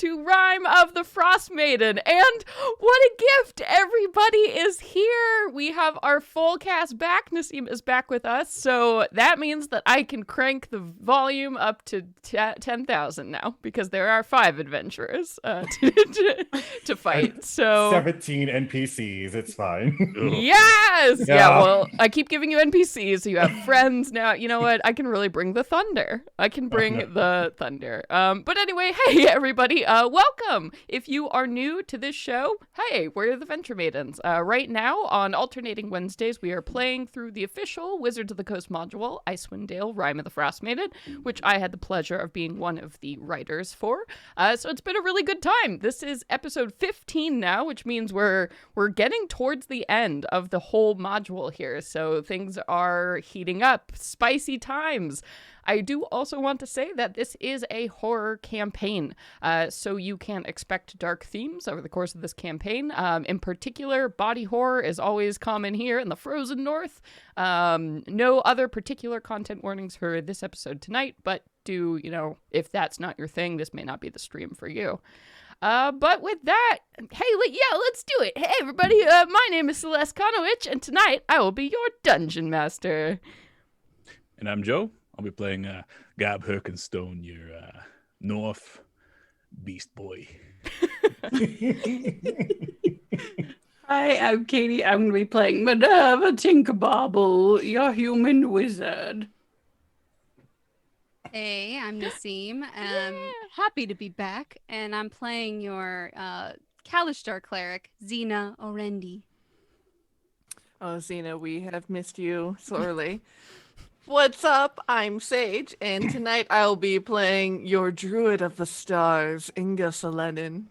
to Rime of the Frostmaiden. And what a gift! Everybody is here. We have our full cast back. Nassim is back with us. So that means that I can crank the volume up to 10,000 now because there are 5 adventurers to fight. So 17 NPCs. It's fine. Yes! Yeah, well, I keep giving you NPCs, so you have friends now. You know what? I can really bring the thunder. I can bring the thunder. But anyway, hey, everybody. Welcome. If you are new to this show, hey, we're the Venture Maidens. Right now, on alternating Wednesdays, we are playing through the official Wizards of the Coast module, Icewind Dale, Rime of the Frostmaiden, which I had the pleasure of being one of the writers for. So it's been a really good time. This is episode 15 now, which means we're getting towards the end of the whole module here. So things are heating up. Spicy times. I do also want to say that this is a horror campaign, so you can expect dark themes over the course of this campaign. In particular, body horror is always common here in the frozen north. No other particular content warnings for this episode tonight, but if that's not your thing, this may not be the stream for you. But with that, hey, let's do it. Hey, everybody, my name is Celeste Konowich, and tonight I will be your Dungeon Master. And I'm Joe. I'll be playing Gab Herkenstone, your North Beast Boy. Hi, I'm Katie. I'm going to be playing Minerva Tinkerbobble, your human wizard. Hey, I'm Nassim. Happy to be back, and I'm playing your Kalishtar cleric, Xena Orendi. Oh, Xena, we have missed you sorely. What's up? I'm Sage, and tonight I'll be playing your Druid of the Stars, Inga Saledin.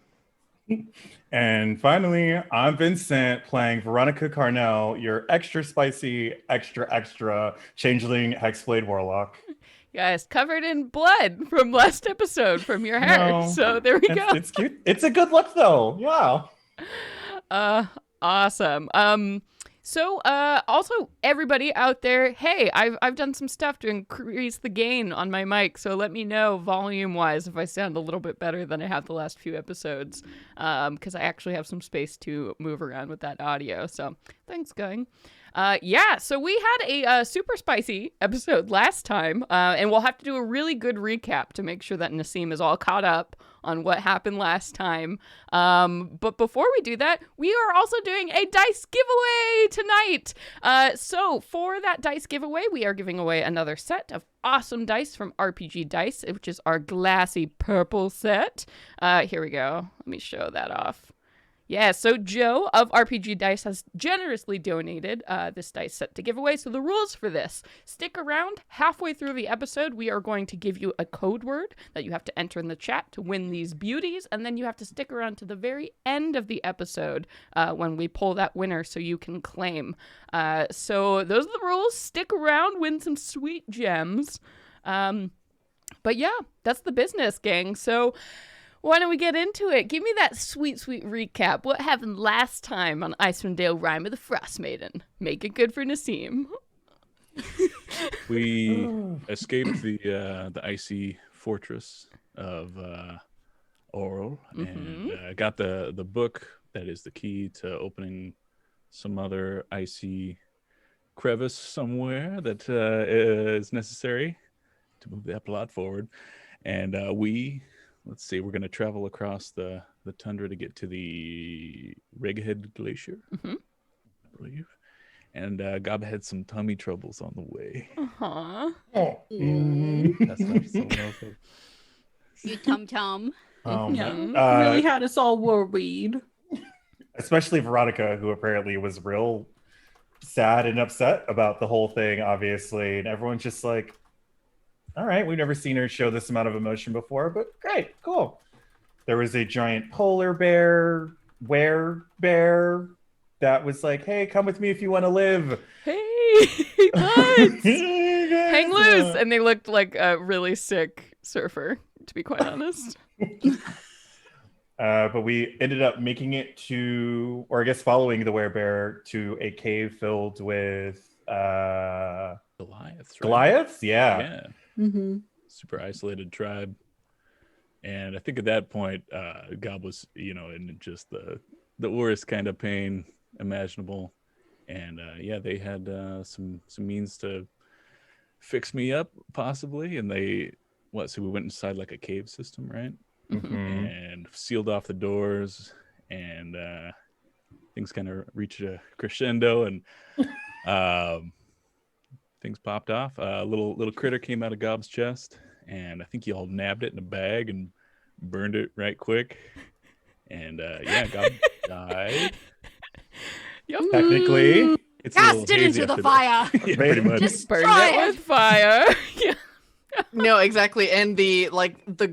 And finally, I'm Vincent playing Veronica Carnell, your extra spicy, extra changeling Hexblade Warlock. Guys, covered in blood from last episode from your hair. No, so there we go. It's cute. It's a good look, though. Yeah. Awesome. So, also, everybody out there, hey, I've done some stuff to increase the gain on my mic, so let me know volume-wise if I sound a little bit better than I have the last few episodes, because I actually have some space to move around with that audio, so thanks, gang. So we had a super spicy episode last time, and we'll have to do a really good recap to make sure that Nassim is all caught up on what happened last time. But before we do that, we are also doing a dice giveaway tonight. So for that dice giveaway, we are giving away another set of awesome dice from RPG Dice, which is our glassy purple set. Here we go. Let me show that off. Yeah, so Joe of RPG Dice has generously donated this dice set to give away. So the rules for this, stick around. Halfway through the episode, we are going to give you a code word that you have to enter in the chat to win these beauties. And then you have to stick around to the very end of the episode when we pull that winner so you can claim. So those are the rules. Stick around, win some sweet gems. But yeah, that's the business, gang. So why don't we get into it? Give me that sweet recap. What happened last time on Icewind Dale, Rime of the Frostmaiden? Make it good for Nassim. We escaped the icy fortress of Oral and got the book that is the key to opening some other icy crevice somewhere that is necessary to move that plot forward. And let's see, we're going to travel across the tundra to get to the Reghead Glacier, I believe. And Gab had some tummy troubles on the way. That's not someone else. You tum-tum. Really had us all worried. Especially Veronica, who apparently was real sad and upset about the whole thing, obviously. And everyone's just like, all right, we've never seen her show this amount of emotion before, but great, cool. There was a giant polar bear, bear that was like, hey, come with me if you want to live. Hey, buds! Hang loose! And they looked like a really sick surfer, to be quite honest. But we ended up making it to, or I guess following the werebear to a cave filled with Goliaths, right? Goliaths? Yeah. Mm-hmm. Super isolated tribe. And I think at that point, Gob was, in just the worst kind of pain imaginable. And yeah, they had some means to fix me up, possibly. And so we went inside like a cave system, right? Mhm. And sealed off the doors, and things kind of reached a crescendo, and things popped off. A little critter came out of Gob's chest, and I think you all nabbed it in a bag and burned it right quick. And yeah, Gob died. Yep. Technically, It's a little Cast it hazy into the after that. fire. Yeah, pretty much. Just Burned try it with fire. Yeah. No, exactly. And the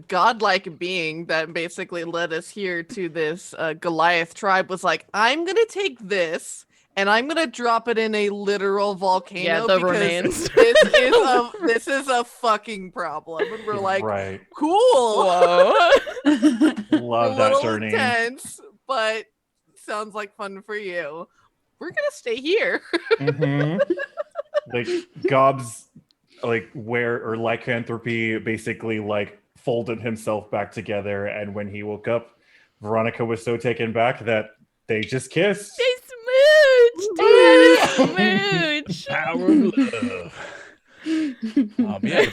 godlike being that basically led us here to this Goliath tribe was like, I'm gonna take this and I'm gonna drop it in a literal volcano Yeah, the because remains. this is a fucking problem. And we're like, right. cool. Whoa. Love A that little journey. intense, but sounds like fun for you. We're gonna stay here. Mhm. Like Gob's lycanthropy basically like folded himself back together, and when he woke up, Veronica was so taken back that they just kissed. They smooched. They had a smooch. Power of love. Yeah,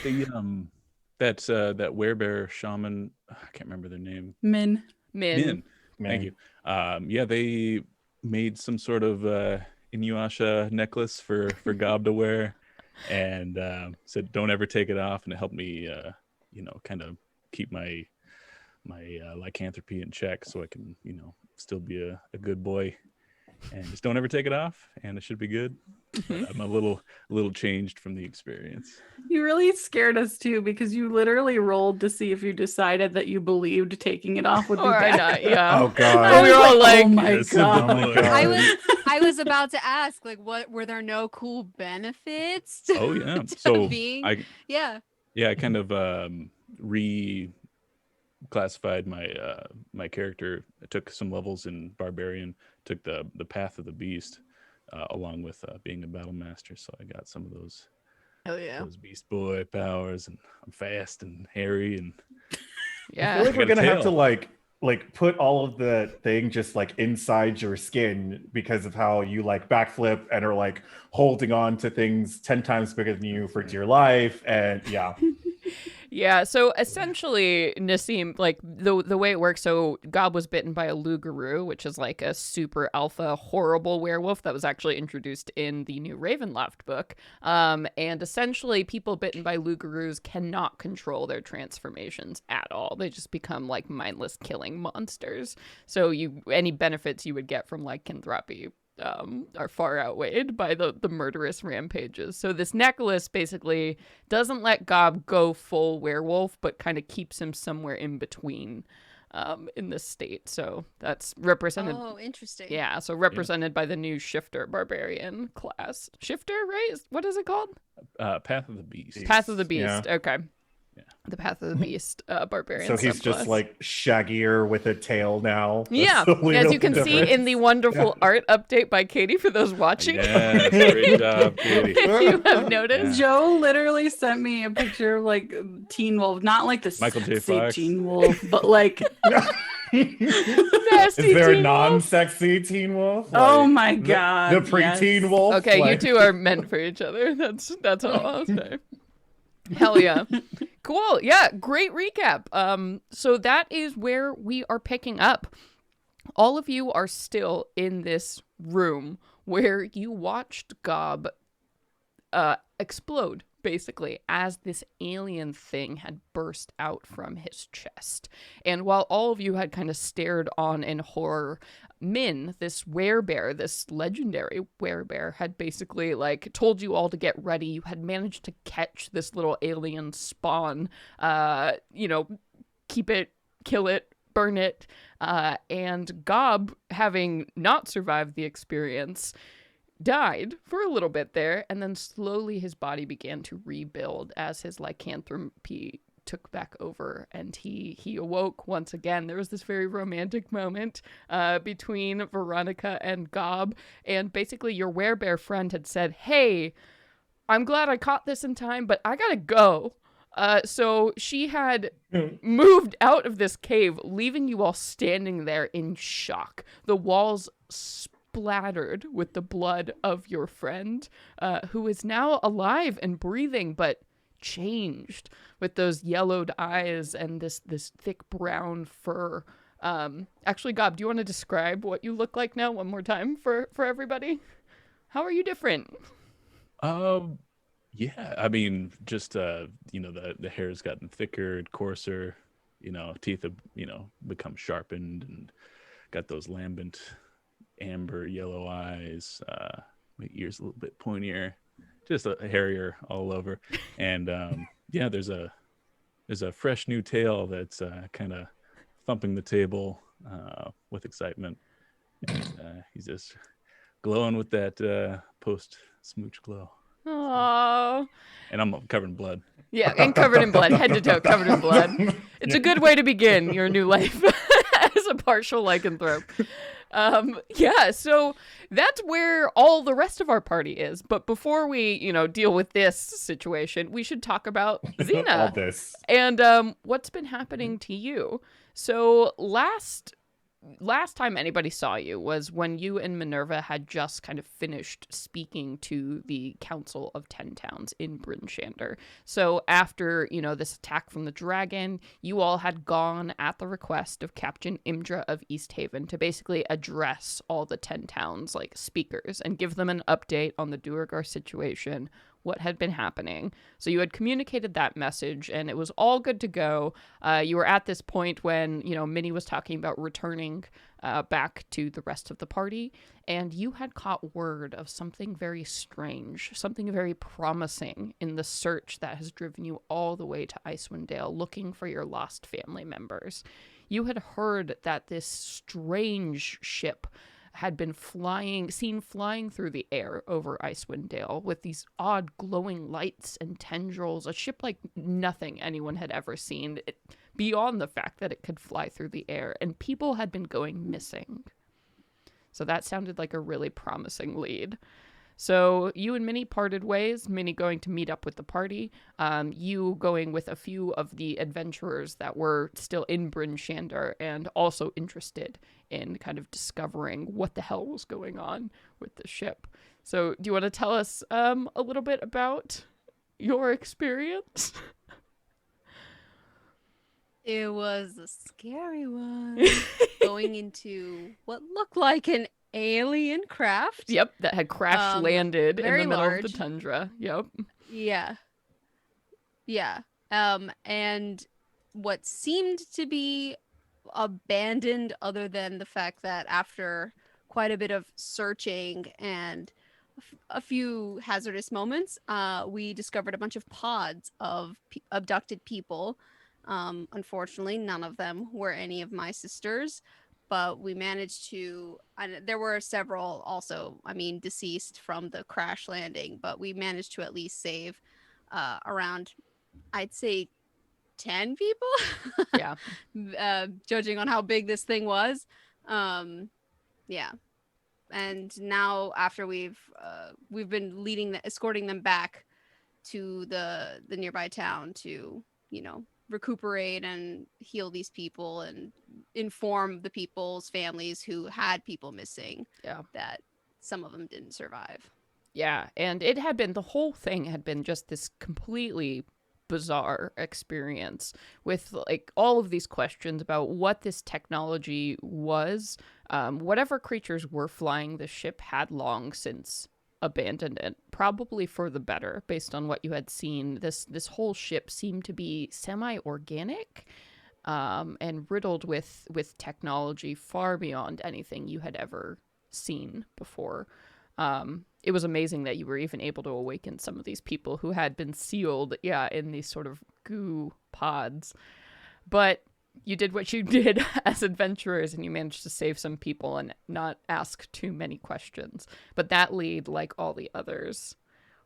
but that werebear shaman, I can't remember their name. Min. Min. Thank you. Yeah, they made some sort of Inuyasha necklace for Gob to wear, and said don't ever take it off, and it helped me kind of keep my lycanthropy in check, so I can still be a good boy, and just don't ever take it off, and it should be good. I'm a little changed from the experience. You really scared us too, because you literally rolled to see if you decided that you believed taking it off would be Or bad. not, yeah. Oh god. And we were all like, oh my Yes, god. Oh my god. I was about to ask, like, what were there no cool benefits to, Oh yeah. to So being? I kind of reclassified my character. I took some levels in Barbarian, took the Path of the Beast, along with being a battle master. So I got some of those Hell yeah. those Beast Boy powers, and I'm fast and hairy, and I yeah. feel like I we're got a gonna have to tail. like put all of the thing just like inside your skin because of how you like backflip and are like holding on to things 10 times bigger than you for dear life. And yeah. Yeah, so essentially, Nassim, like the way it works, so Gob was bitten by a Lugaroo, which is like a super alpha horrible werewolf that was actually introduced in the new Ravenloft book. And essentially, people bitten by Lugaroos cannot control their transformations at all. They just become like mindless killing monsters. So any benefits you would get from lycanthropy are far outweighed by the murderous rampages. So this necklace basically doesn't let Gob go full werewolf, but kind of keeps him somewhere in between in this state. So that's represented. Oh, interesting. Yeah, so represented by the new Shifter Barbarian class. Shifter, right? What is it called? Path of the Beast. Path of the Beast. Yeah. Okay. Yeah. The Path of the Beast Barbarian. So he's just subclass. like shaggier with a tail now. That's Yeah, the only as real you can see difference. in the wonderful art update by Katie for those watching. Yes, great job, Katie. If you have noticed. Joe literally sent me a picture of like Teen Wolf, not like the Michael J. sexy Fox. Teen Wolf, but like Nasty Is there a Teen Wolf. non-sexy Teen Wolf? oh Like, my god, the preteen yes. wolf. Okay, you like- two are meant for each other. That's all I'll say. Hell yeah. Cool. Yeah, great recap. So that is where we are picking up. All of you are still in this room where you watched Gob explode, basically, as this alien thing had burst out from his chest. And while all of you had kind of stared on in horror, Min, this werebear, this legendary werebear, had basically like told you all to get ready. You had managed to catch this little alien spawn, keep it, kill it, burn it, and Gob, having not survived the experience, died for a little bit there, and then slowly his body began to rebuild as his lycanthropy took back over, and he awoke once again. There was this very romantic moment between Veronica and Gob, and basically your werebear friend had said, "Hey, I'm glad I caught this in time, but I gotta go. So she had moved out of this cave, leaving you all standing there in shock. The walls splattered with the blood of your friend, who is now alive and breathing, but changed with those yellowed eyes and this thick brown fur. Actually, Gob, do you want to describe what you look like now one more time for everybody? How are you different? Yeah, I mean, just the hair's gotten thicker and coarser, teeth have, become sharpened and got those lambent amber yellow eyes, my ears a little bit pointier, just a hairier all over. And yeah, there's a fresh new tail that's kind of thumping the table with excitement. And he's just glowing with that post smooch glow. Aww. And I'm covered in blood. Yeah, and covered in blood, head to toe, covered in blood. It's a good way to begin your new life as a partial lycanthrope. Yeah, so that's where all the rest of our party is. But before we, deal with this situation, we should talk about Xena. All this. And what's been happening to you. So last time anybody saw you was when you and Minerva had just kind of finished speaking to the Council of 10 Towns in Bryn Shander. So after, this attack from the dragon, you all had gone at the request of Captain Imdra of East Haven to basically address all the 10 towns like speakers and give them an update on the Duergar situation, what had been happening. So you had communicated that message and it was all good to go. You were at this point when, Minnie was talking about returning back to the rest of the party, and you had caught word of something very strange, something very promising in the search that has driven you all the way to Icewind Dale looking for your lost family members. You had heard that this strange ship had been seen flying through the air over Icewind Dale with these odd glowing lights and tendrils, a ship like nothing anyone had ever seen, beyond the fact that it could fly through the air, and people had been going missing. So that sounded like a really promising lead. So you and Minnie parted ways, Minnie going to meet up with the party, you going with a few of the adventurers that were still in Bryn Shander and also interested in kind of discovering what the hell was going on with the ship. So do you want to tell us a little bit about your experience? It was a scary one. Going into what looked like an alien craft. Yep, that had crash landed in the middle large. of the tundra. Yep. Yeah. And what seemed to be abandoned, other than the fact that after quite a bit of searching and a few hazardous moments, we discovered a bunch of pods of abducted people. Unfortunately, none of them were any of my sisters, but we managed to, there were several also, deceased from the crash landing, but we managed to at least save around, I'd say, 10 people. Yeah. Judging on how big this thing was. Yeah. And now after we've been escorting them back to the nearby town to, recuperate and heal these people and inform the people's families who had people missing. Yeah. That some of them didn't survive. Yeah, and the whole thing had been just this completely bizarre experience with like all of these questions about what this technology was. Whatever creatures were flying the ship had long since abandoned it, probably for the better, based on what you had seen. This whole ship seemed to be semi-organic and riddled with technology far beyond anything you had ever seen before. It was amazing that you were even able to awaken some of these people who had been sealed, in these sort of goo pods. But you did what you did as adventurers, and you managed to save some people and not ask too many questions. But that lead, like all the others,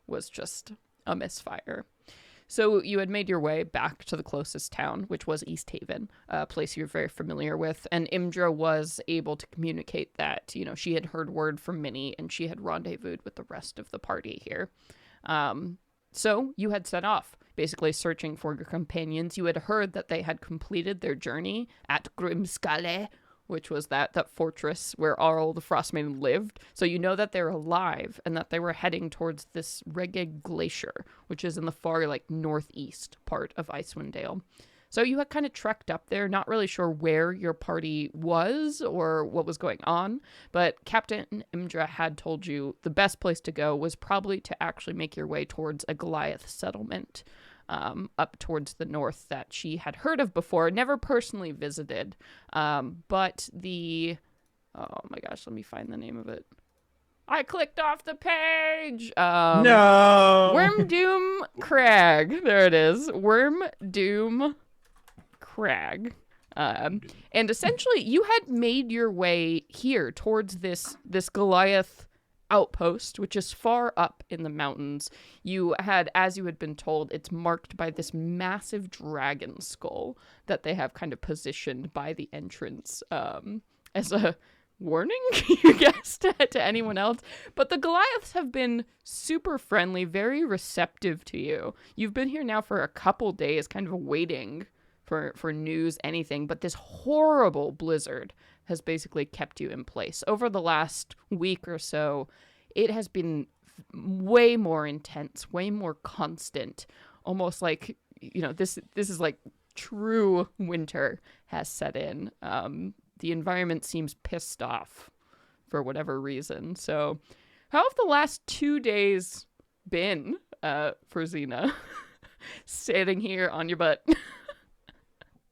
was just a misfire. So you had made your way back to the closest town, which was East Haven, a place you're very familiar with. And Imdra was able to communicate that, she had heard word from Minnie and she had rendezvoused with the rest of the party here. So you had set off, basically searching for your companions. You had heard that they had completed their journey at Grimskalle, which was that fortress where all the Frostmaiden lived. So you know that they're alive and that they were heading towards this Regeg Glacier, which is in the far northeast part of Icewind Dale. So you had kind of trekked up there, not really sure where your party was or what was going on, but Captain Imdra had told you the best place to go was probably to actually make your way towards a Goliath settlement up towards the north that she had heard of before, never personally visited, but the... Oh my gosh, let me find the name of it. I clicked off the page! No! Wormdoom Crag. There it is. Wormdoom Crag. And essentially you had made your way here towards this Goliath outpost, which is far up in the mountains. You had, as you had been told, it's marked by this massive dragon skull that they have kind of positioned by the entrance as a warning, you guess, to anyone else. But the Goliaths have been super friendly, very receptive to you. You've been here now for a couple days, kind of waiting for news, anything, but this horrible blizzard has basically kept you in place. Over the last week or so, it has been way more intense, way more constant, almost like, this is like true winter has set in. The environment seems pissed off for whatever reason. So how have the last 2 days been for Xena? Sitting here on your butt.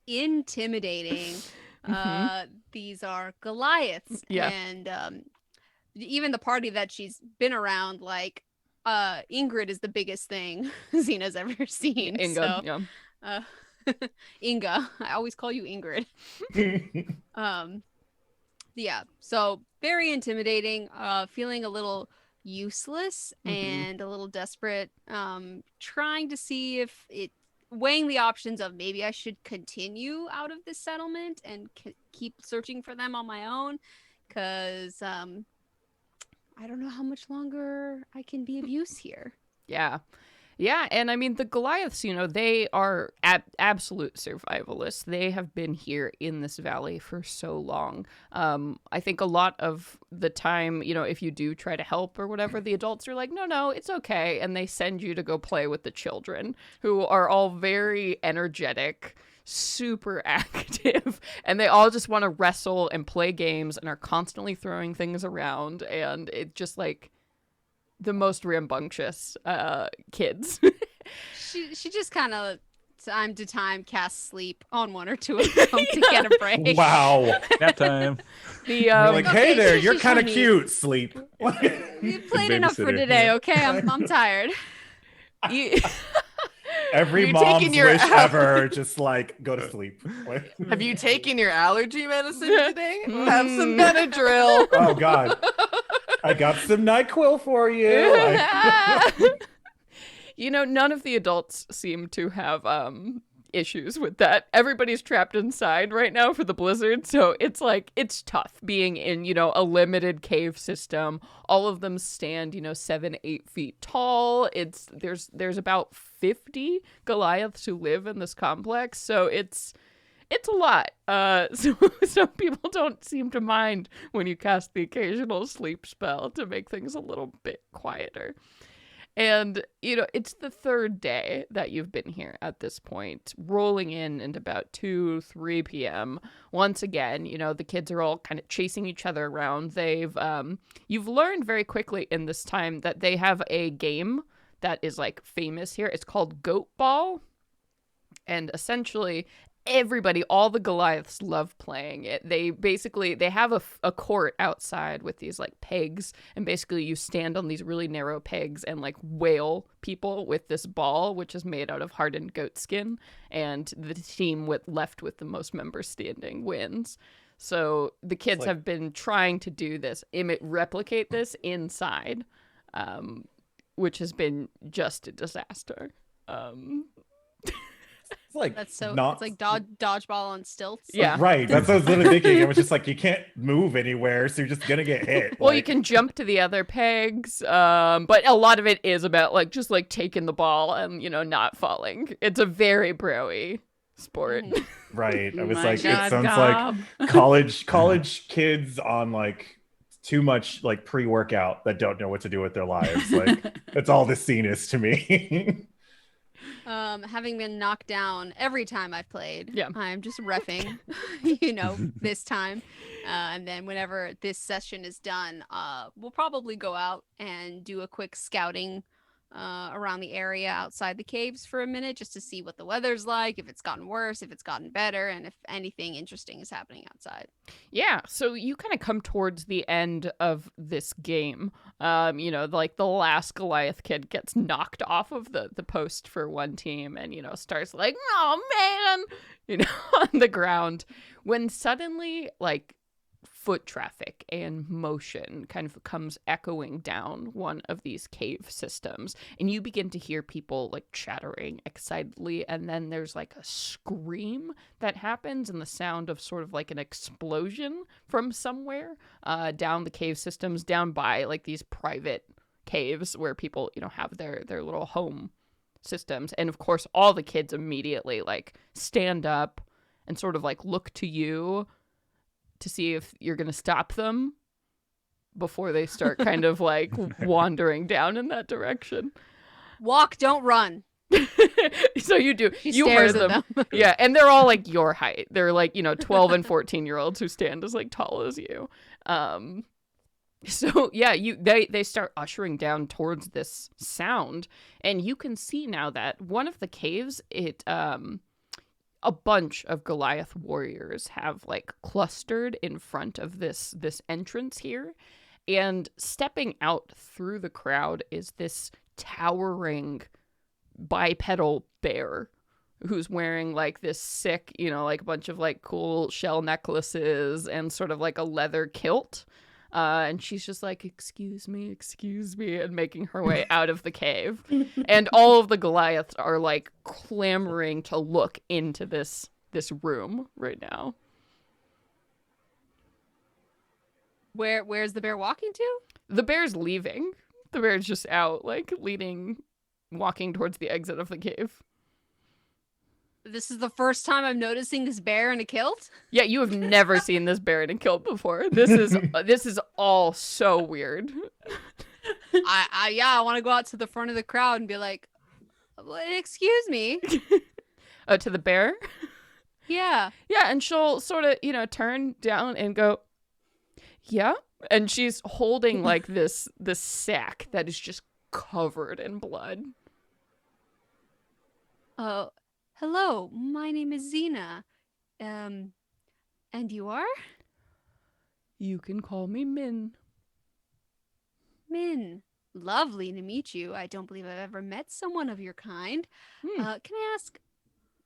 Intimidating. These are Goliaths. Yeah. And even the party that she's been around, like Ingrid is the biggest thing Xena's ever seen. Inga, so, yeah. Inga. I always call you Ingrid. Yeah. So very intimidating, feeling a little useless and a little desperate, trying to see if weighing the options of maybe I should continue out of this settlement and keep searching for them on my own, because I don't know how much longer I can be of use here. Yeah. Yeah, and I mean, the Goliaths, they are absolute survivalists. They have been here in this valley for so long. I think a lot of the time, if you do try to help or whatever, the adults are like, no, it's okay. And they send you to go play with the children, who are all very energetic, super active, and they all just want to wrestle and play games and are constantly throwing things around. And it just like... the most rambunctious kids. She just kind of time to time casts sleep on one or two of them to get a break. Wow. Nap time. You're like, hey there, you're she's kind of funny. cute. Sleep. You played enough for Babysitter. today, okay? I'm tired. Every You're mom's taking your wish ever, just like go to sleep. Have you taken your allergy medicine today? Have some Benadryl. Oh God, I got some NyQuil for you. None of the adults seem to have issues with that. Everybody's trapped inside right now for the blizzard, so it's tough being in, a limited cave system. All of them stand, 7-8 feet tall. There's about 50 Goliaths who live in this complex, so it's a lot. So some people don't seem to mind when you cast the occasional sleep spell to make things a little bit quieter. And, it's the third day that you've been here at this point, rolling in at about 2-3 p.m. Once again, the kids are all kind of chasing each other around. You've learned very quickly in this time that they have a game that is like famous here. It's called Goat Ball. And essentially everybody, all the Goliaths love playing it. They have a court outside with these like pegs, and basically you stand on these really narrow pegs and like whale people with this ball, which is made out of hardened goat skin, and the team left with the most members standing wins. So the kids have been trying to do this, replicate this inside, which has been just a disaster. It's like That's so. not It's like dodgeball on stilts. Yeah. right. That's what I was literally thinking. It was just like you can't move anywhere, so you're just gonna get hit. Well, you Like, can jump to the other pegs, but a lot of it is about like just like taking the ball and not falling. It's a very broy sport. Mhm. right. I was My like, God, it sounds Gob. like college kids on like too much like pre-workout that don't know what to do with their lives. Like that's all this scene is to me. Having been knocked down every time I've played, Yeah. I'm just reffing, this time. And then whenever this session is done, we'll probably go out and do a quick scouting around the area outside the caves for a minute just to see what the weather's like, if it's gotten worse, if it's gotten better, and if anything interesting is happening outside. Yeah, so you kind of come towards the end of this game. Like the last Goliath kid gets knocked off of the post for one team and, starts like, oh man, on the ground. When suddenly, like, foot traffic and motion kind of comes echoing down one of these cave systems, and you begin to hear people like chattering excitedly, and then there's like a scream that happens and the sound of sort of like an explosion from somewhere down the cave systems, down by like these private caves where people have their little home systems. And of course all the kids immediately like stand up and sort of like look to you to see if you're going to stop them before they start kind of like wandering down in that direction. Walk, don't run. So you do. She You stares heard at them. Yeah, and they're all like your height. They're like, 12 and 14-year-olds who stand as like tall as you. So yeah, they start ushering down towards this sound, and you can see now that one of the caves, a bunch of Goliath warriors have like clustered in front of this entrance here, and stepping out through the crowd is this towering bipedal bear who's wearing like this sick, like a bunch of like cool shell necklaces and sort of like a leather kilt. And she's just like, excuse me, and making her way out of the cave. And all of the Goliaths are like clamoring to look into this room right now. Where's the bear walking to? The bear's leaving. The bear's just out, like walking towards the exit of the cave. This is the first time I'm noticing this bear in a kilt. Yeah, you have never seen this bear in a kilt before. This is all so weird. I want to go out to the front of the crowd and be like, excuse me. To the bear? Yeah. Yeah, and she'll sort of, turn down and go, yeah. And she's holding like this sack that is just covered in blood. Hello, my name is Xena. And you are? You can call me Min. Min. Lovely to meet you. I don't believe I've ever met someone of your kind. Can I ask,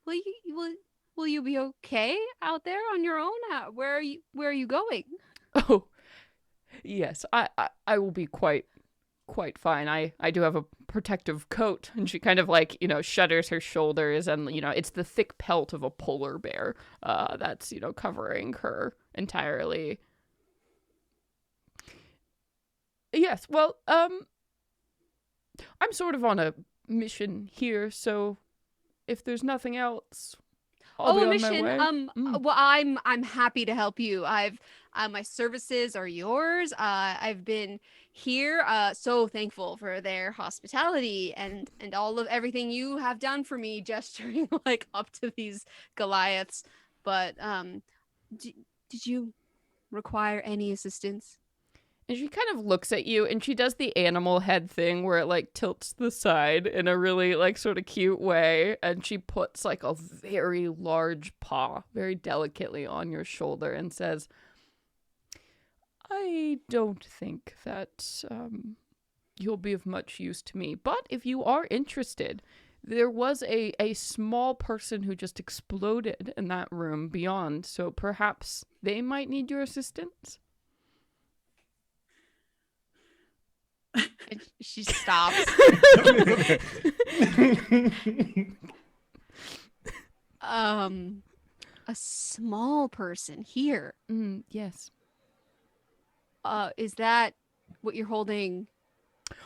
will you be okay out there on your own? Where are you going? Oh, yes, I will be quite fine. I do have a protective coat. And she kind of like, shudders her shoulders, and, it's the thick pelt of a polar bear that's, covering her entirely. Yes, well, I'm sort of on a mission here, so if there's nothing else, I'll be a on mission. my way. Well, I'm happy to help you. My services are yours. I've been here, so thankful for their hospitality and all of everything you have done for me, gesturing like up to these Goliaths. But did you require any assistance? And she kind of looks at you, and she does the animal head thing where it like tilts to the side in a really like sort of cute way, and she puts like a very large paw very delicately on your shoulder and says, I don't think that you'll be of much use to me, but if you are interested, there was a small person who just exploded in that room beyond, so perhaps they might need your assistance. And she stops. A small person here. Yes. Is that what you're holding?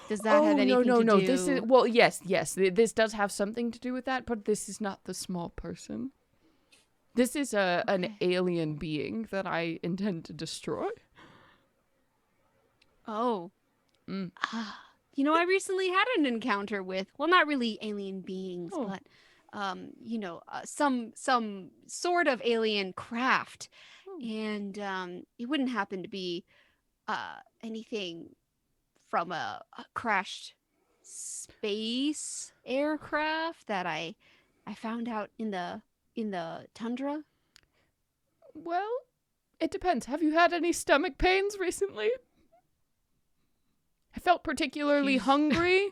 Does that have anything to no. do? This is well, yes. This does have something to do with that, but this is not the small person. This is an alien being that I intend to destroy. Oh. You know, I recently had an encounter with, well, not really alien beings, but some sort of alien craft, and it wouldn't happen to be anything from a crashed space aircraft that I found out in the tundra. Well, it depends. Have you had any stomach pains recently? I felt particularly hungry.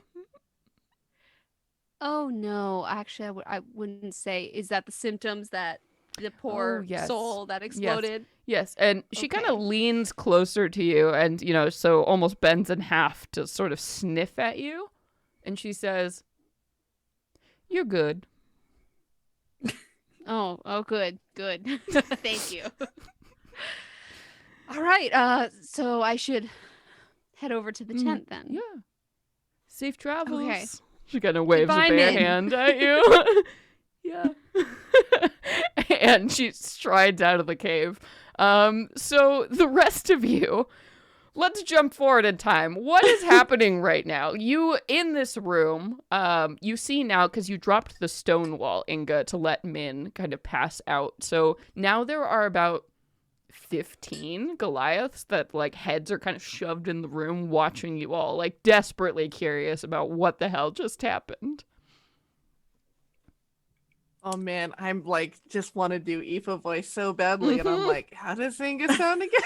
Oh no, actually, I wouldn't say. Is that the symptoms that the poor soul that exploded? Yes, and she kind of leans closer to you and, so almost bends in half to sort of sniff at you. And she says, "You're good." Oh, good. Thank you. All right, so I should head over to the tent then. Yeah. Safe travels. Okay. She kind of waves Goodbye, a bare Min. hand at you. Yeah. And she strides out of the cave. So the rest of you, let's jump forward in time. What is happening right now? You, in this room, you see now, because you dropped the stone wall, Inga, to let Min kind of pass out. So now there are about 15 Goliaths that, like, heads are kind of shoved in the room watching you all, like, desperately curious about what the hell just happened. Oh man, I'm like just want to do Aoife voice so badly, and I'm like, how does Inga sound again?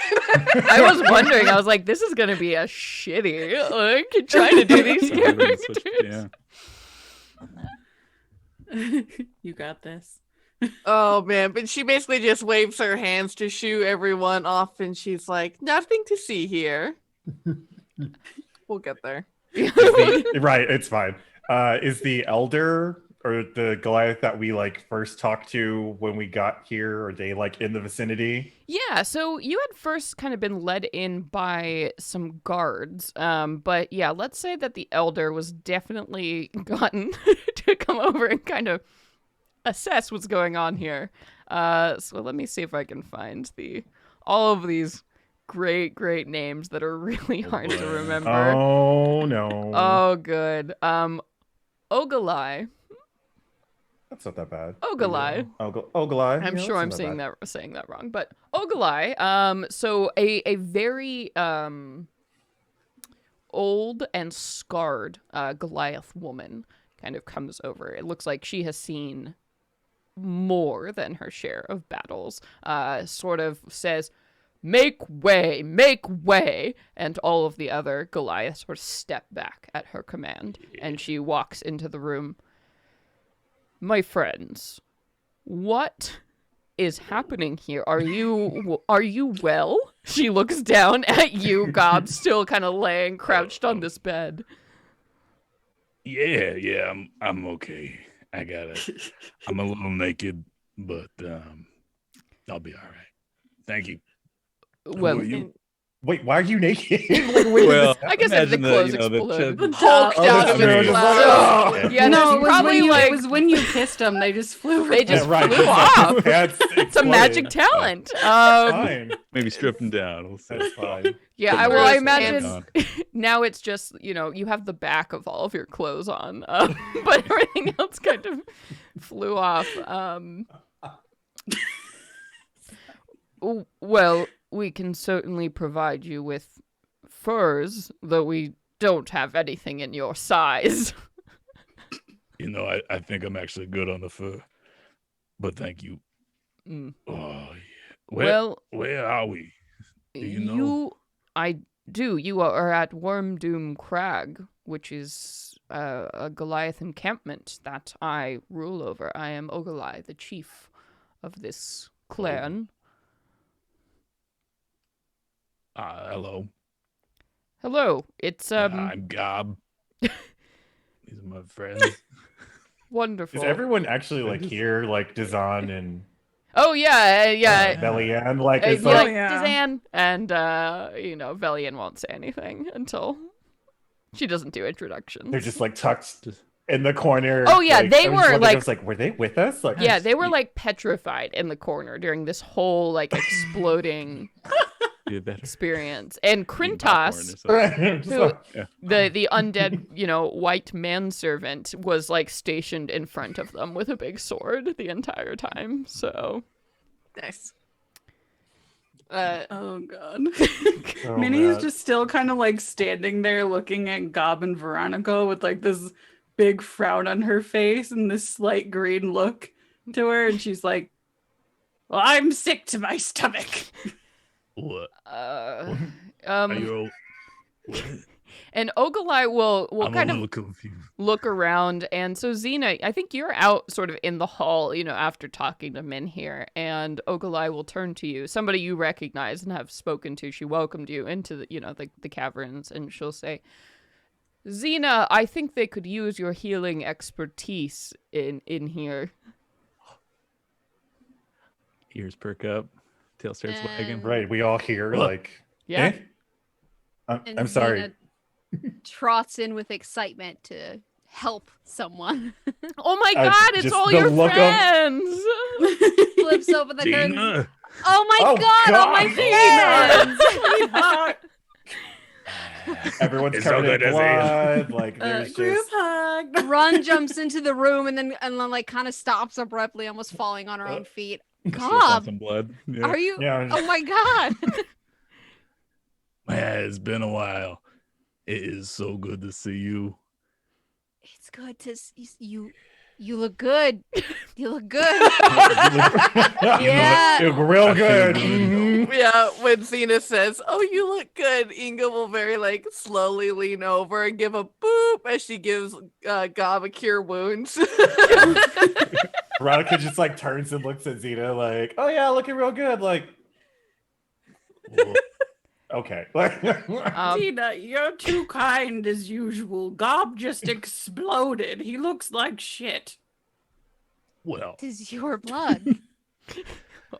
I was wondering, I was like, this is gonna be a shitty, like, trying to do these characters. You got this. Oh man, but she basically just waves her hands to shoo everyone off, and she's like, nothing to see here. We'll get there. Right, it's fine. Is the elder or the Goliath that we like first talked to when we got here, are they like in the vicinity? Yeah, so you had first kind of been led in by some guards, but yeah, let's say that the elder was definitely gotten to come over and kind of assess what's going on here. So let me see if I can find all of these great names that are really hard to remember. Oh no. Oh good. Ogalai. That's not that bad. Ogalai. Ogalai. I'm Yeah, sure I'm that's not bad. saying that wrong, but Ogalai, so a very old and scarred Goliath woman kind of comes over. It looks like she has seen more than her share of battles. Sort of says, make way, and all of the other Goliaths sort of step back at her command, and she walks into the room. My friends, what is happening here? Are you well? She looks down at you, Gob, still kind of laying crouched on this bed. Yeah, I'm okay. I'm a little naked, but I'll be all right. Thank you. Well, Who are you? Wait, why are you naked? Well, I guess if the imagine clothes the explode. The Hulk down I of mean, his so- blouse. Yeah, no, no, it was probably it was when you kissed them. They just flew. They just Yeah, right. flew off. It's a Exploded. magic talent. Fine. Maybe strip them down. We'll see. That's fine. Yeah, Put I the imagine pants now it's just, you have the back of all of your clothes on, but everything else kind of flew off. Well, we can certainly provide you with furs, though we don't have anything in your size. I think I'm actually good on the fur, but thank you. Mm. Oh, yeah. Where are we? Do you know? I do. You are at Wormdoom Crag, which is a Goliath encampment that I rule over. I am Ogalai, the chief of this clan. Hello. Hello. It's I'm Gob. These are my friends. Wonderful. Is everyone actually like here, like Dazan and Oh yeah. Belian? Like, it's Yeah, like, Dazan and Velian won't say anything until she doesn't do introductions. they're just like tucked in the corner. Oh, yeah, like, they I was were, wondering, like- I was like, were they with us? Like, Yeah, they were like petrified in the corner during this whole like exploding Do better. experience. And Eating popcorn or Krintas, something. Just who like, the undead, white manservant was like stationed in front of them with a big sword the entire time. So Nice. Oh god. oh, Minnie's man. just still kind of like standing there looking at Gob and Veronica with like this big frown on her face and this slight green look to her, and she's like, "Well, I'm sick to my stomach." What? uh, Are you what? and Ogilai will I'm kind a of little confused. look around, and so Xena, I think you're out sort of in the hall, after talking to Min here, and Ogilai will turn to you, somebody you recognize and have spoken to. She welcomed you into the caverns, and she'll say, Xena, I think they could use your healing expertise in here. Ears perk up, tail starts wagging. Right, we all hear, What? like, Yeah. eh? And I'm sorry. Xena trots in with excitement to help someone. Oh my god, it's just all the your look of- friends! Flips open the curtains. Xena! Oh my Oh, god, all my God. friends! Everyone's It's so covered in good to see you. blood. Like, there's Group just... hug. Run jumps into the room and then like kind of stops abruptly, almost falling on her own feet. Slip on God, some blood. Yeah. are you? Yeah. Oh my god! Man, it's been a while. It is so good to see you. It's good to see you. You look good. You look good. Yeah. You look real I feel good. good. Mhm. Yeah, when Xena says, "Oh, you look good," Inga will very like slowly lean over and give a boop as she gives Gob a cure wounds. Veronica just like turns and looks at Xena like, oh yeah, looking real good. Like, Whoa. okay. Tina, you're too kind as usual. Gob just exploded. He looks like shit. Well, Tis your blood.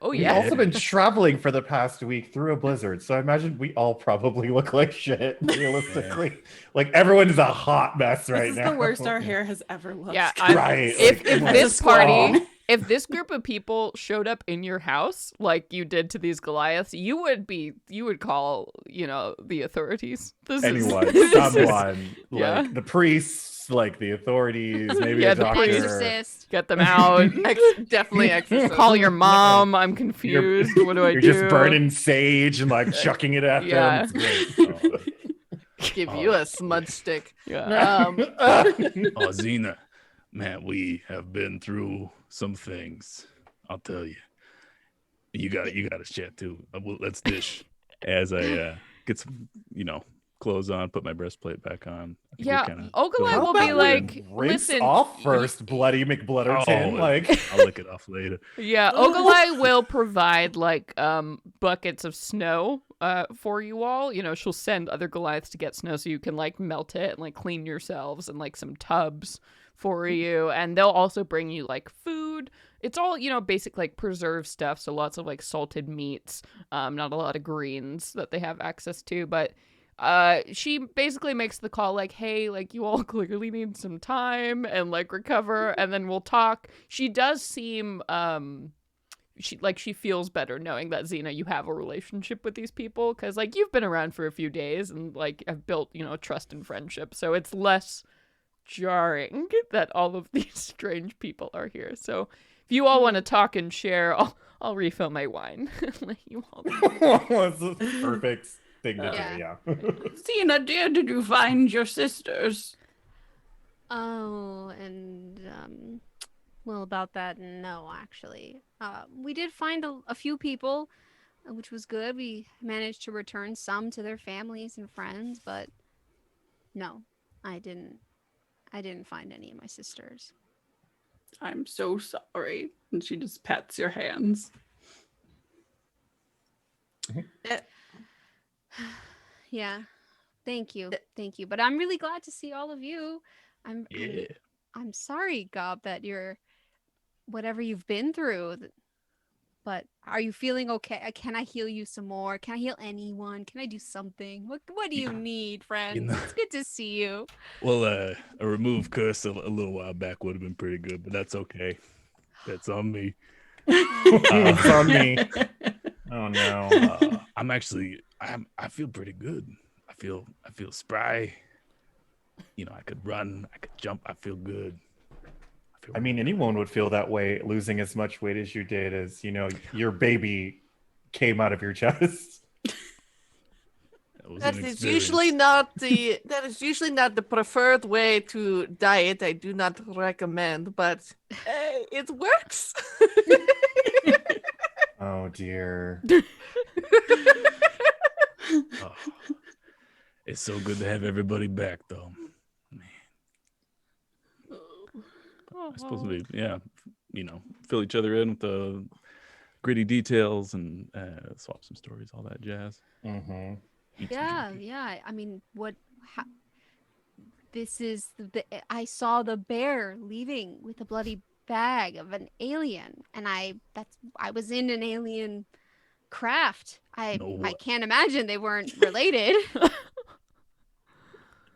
Oh We've yeah. also been traveling for the past week through a blizzard, so I imagine we all probably look like shit, realistically. Like, everyone's a hot mess right This is now. the worst our hair has ever looked. Yeah, Right. If like, this As a squad. party, if this group of people showed up in your house like you did to these Goliaths, you would call, the authorities. anyone, this is- someone, Yeah. like the priests, like the authorities, maybe Yeah, a the doctor. priests. Exorcist. Get them out. Definitely exorcism. Call your mom. I'm confused. What do I You're do? just burning sage and like chucking it at Yeah. them. It's great. Give you a smudge stick. Yeah. oh, Xena, man, we have been through some things. I'll tell you. You got to chat too. Let's dish. As I get some, clothes on, put my breastplate back on. I think Yeah, we're kinda Ogilai going How will be about like, we rinse listen, off first, bloody McBlutterton. Oh, like, I'll lick it off later. Yeah, Ogilai will provide like buckets of snow for you all. She'll send other Goliaths to get snow so you can like melt it and like clean yourselves, and like some tubs for you. And they'll also bring you like food. It's all, basic like preserved stuff, so lots of like salted meats, not a lot of greens that they have access to, but she basically makes the call like, hey, like, you all clearly need some time and like recover, and then we'll talk. She does seem she feels better knowing that, Xena, you have a relationship with these people, because like you've been around for a few days and like have built trust and friendship, so it's less jarring that all of these strange people are here. So if you all want to talk and share, I'll refill my wine. Let you all it's the perfect thing to Yeah. do. Yeah. Tina, dear, did you find your sisters? Oh, and well, about that, no, actually. We did find a few people, which was good. We managed to return some to their families and friends, but no, I didn't find any of my sisters. I'm so sorry. And she just pats your hands. Yeah, thank you, but I'm really glad to see all of you. I'm Yeah. I'm sorry, Gob, that you're whatever you've been through. But are you feeling okay? Can I heal you some more? Can I heal anyone? Can I do something? What do you need, friend? know- It's good to see you. Well, a remove curse a little while back would have been pretty good, but that's okay. That's on me. It's on me. Oh no. I feel pretty good. I feel spry. You know, I could run, I could jump. I feel good. I mean, anyone would feel that way losing as much weight as you did, as your baby came out of your chest. That is usually not the preferred way to diet. I do not recommend, but it works. Oh dear. Oh, it's so good to have everybody back, though. Man. I suppose we, fill each other in with the gritty details and swap some stories, all that jazz. Mm-hmm. Yeah. I mean, this is I saw the bear leaving with a bloody bag of an alien, and I was in an alien craft. I can't imagine they weren't related.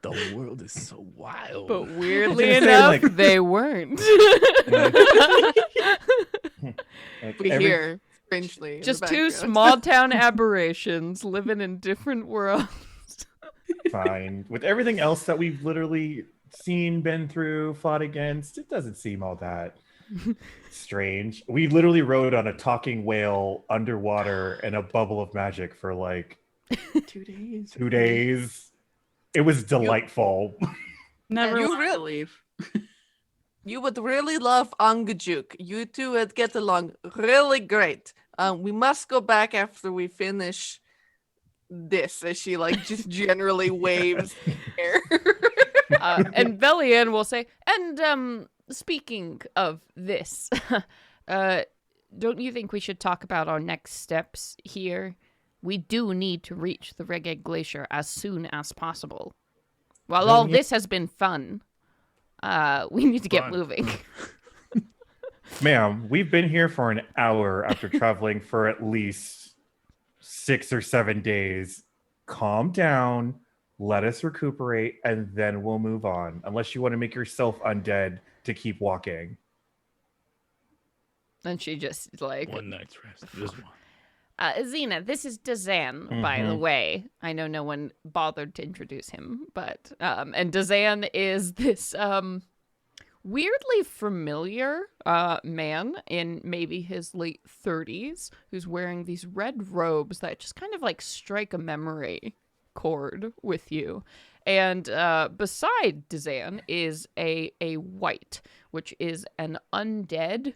The world is so wild. But weirdly say, enough, they weren't. We hear strangely. in the Just two background. small town aberrations living in different worlds. Fine. With everything else that we've literally seen, been through, fought against, it doesn't seem all that strange. We literally rode on a talking whale underwater in a bubble of magic for like 2 days. 2 days. It was delightful. Never You want to real- leave. You would really love Angajuk. You two would get along really great. We must go back after we finish this, as she just generally waves here. And Bellian will say, and speaking of this, don't you think we should talk about our next steps here? We do need to reach the Reggae Glacier as soon as possible. While all this has been fun, we need to get moving. Ma'am, we've been here for an hour after traveling for at least 6 or 7 days. Calm down, let us recuperate, and then we'll move on. Unless you want to make yourself undead to keep walking. And she just like... One night's rest. Just one. Xena, this is Dazan, by the way. I know no one bothered to introduce him, but and Dazan is this weirdly familiar man in maybe his late 30s who's wearing these red robes that just kind of like strike a memory chord with you. And beside Dazan is a white, which is an undead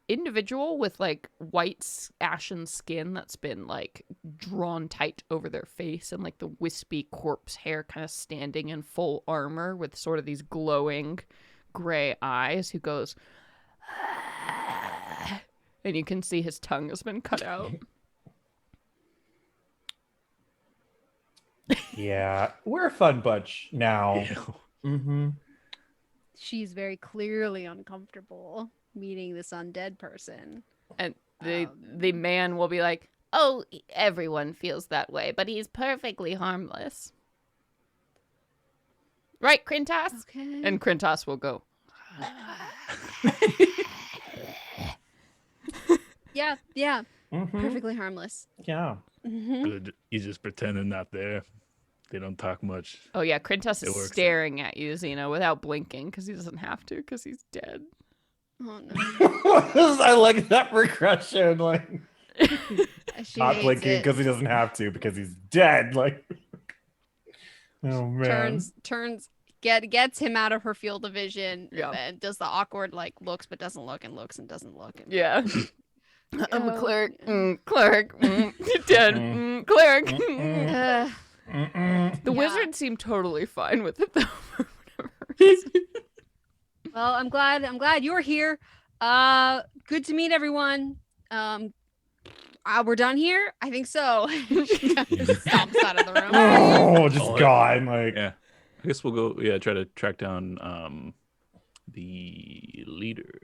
individual with like white ashen skin that's been like drawn tight over their face, and like the wispy corpse hair kind of standing in full armor with sort of these glowing gray eyes, who goes and you can see his tongue has been cut out. Yeah, we're a fun bunch now. Mm-hmm. She's very clearly uncomfortable meeting this undead person. And the man will be like, oh, everyone feels that way, but he's perfectly harmless. Right, Krintas? Okay. And Krintas will go, Yeah, Mm-hmm. perfectly harmless. Yeah. Mhm. Good. He's just pretending not there. They don't talk much. oh yeah, Krintas It is works. staring at you, Xena, without blinking, because he doesn't have to, because he's dead. Oh no. I like that regression. Like, She not hates blinking it. because he doesn't have to, because he's dead. Like, oh man. Gets him out of her field of vision. Yeah. And does the awkward like looks but doesn't look and looks and doesn't look. And... Yeah. I'm a Oh, cleric. yeah. Cleric. Dead. Cleric. Ugh. Mm-mm. The Yeah. wizard seemed totally fine with it, though. Well, I'm glad you're here. Good to meet everyone. We're done here? I think so. She kind of stomps out of the room. Oh, just Oh, gone. Like, Yeah. I guess we'll go, try to track down the leader.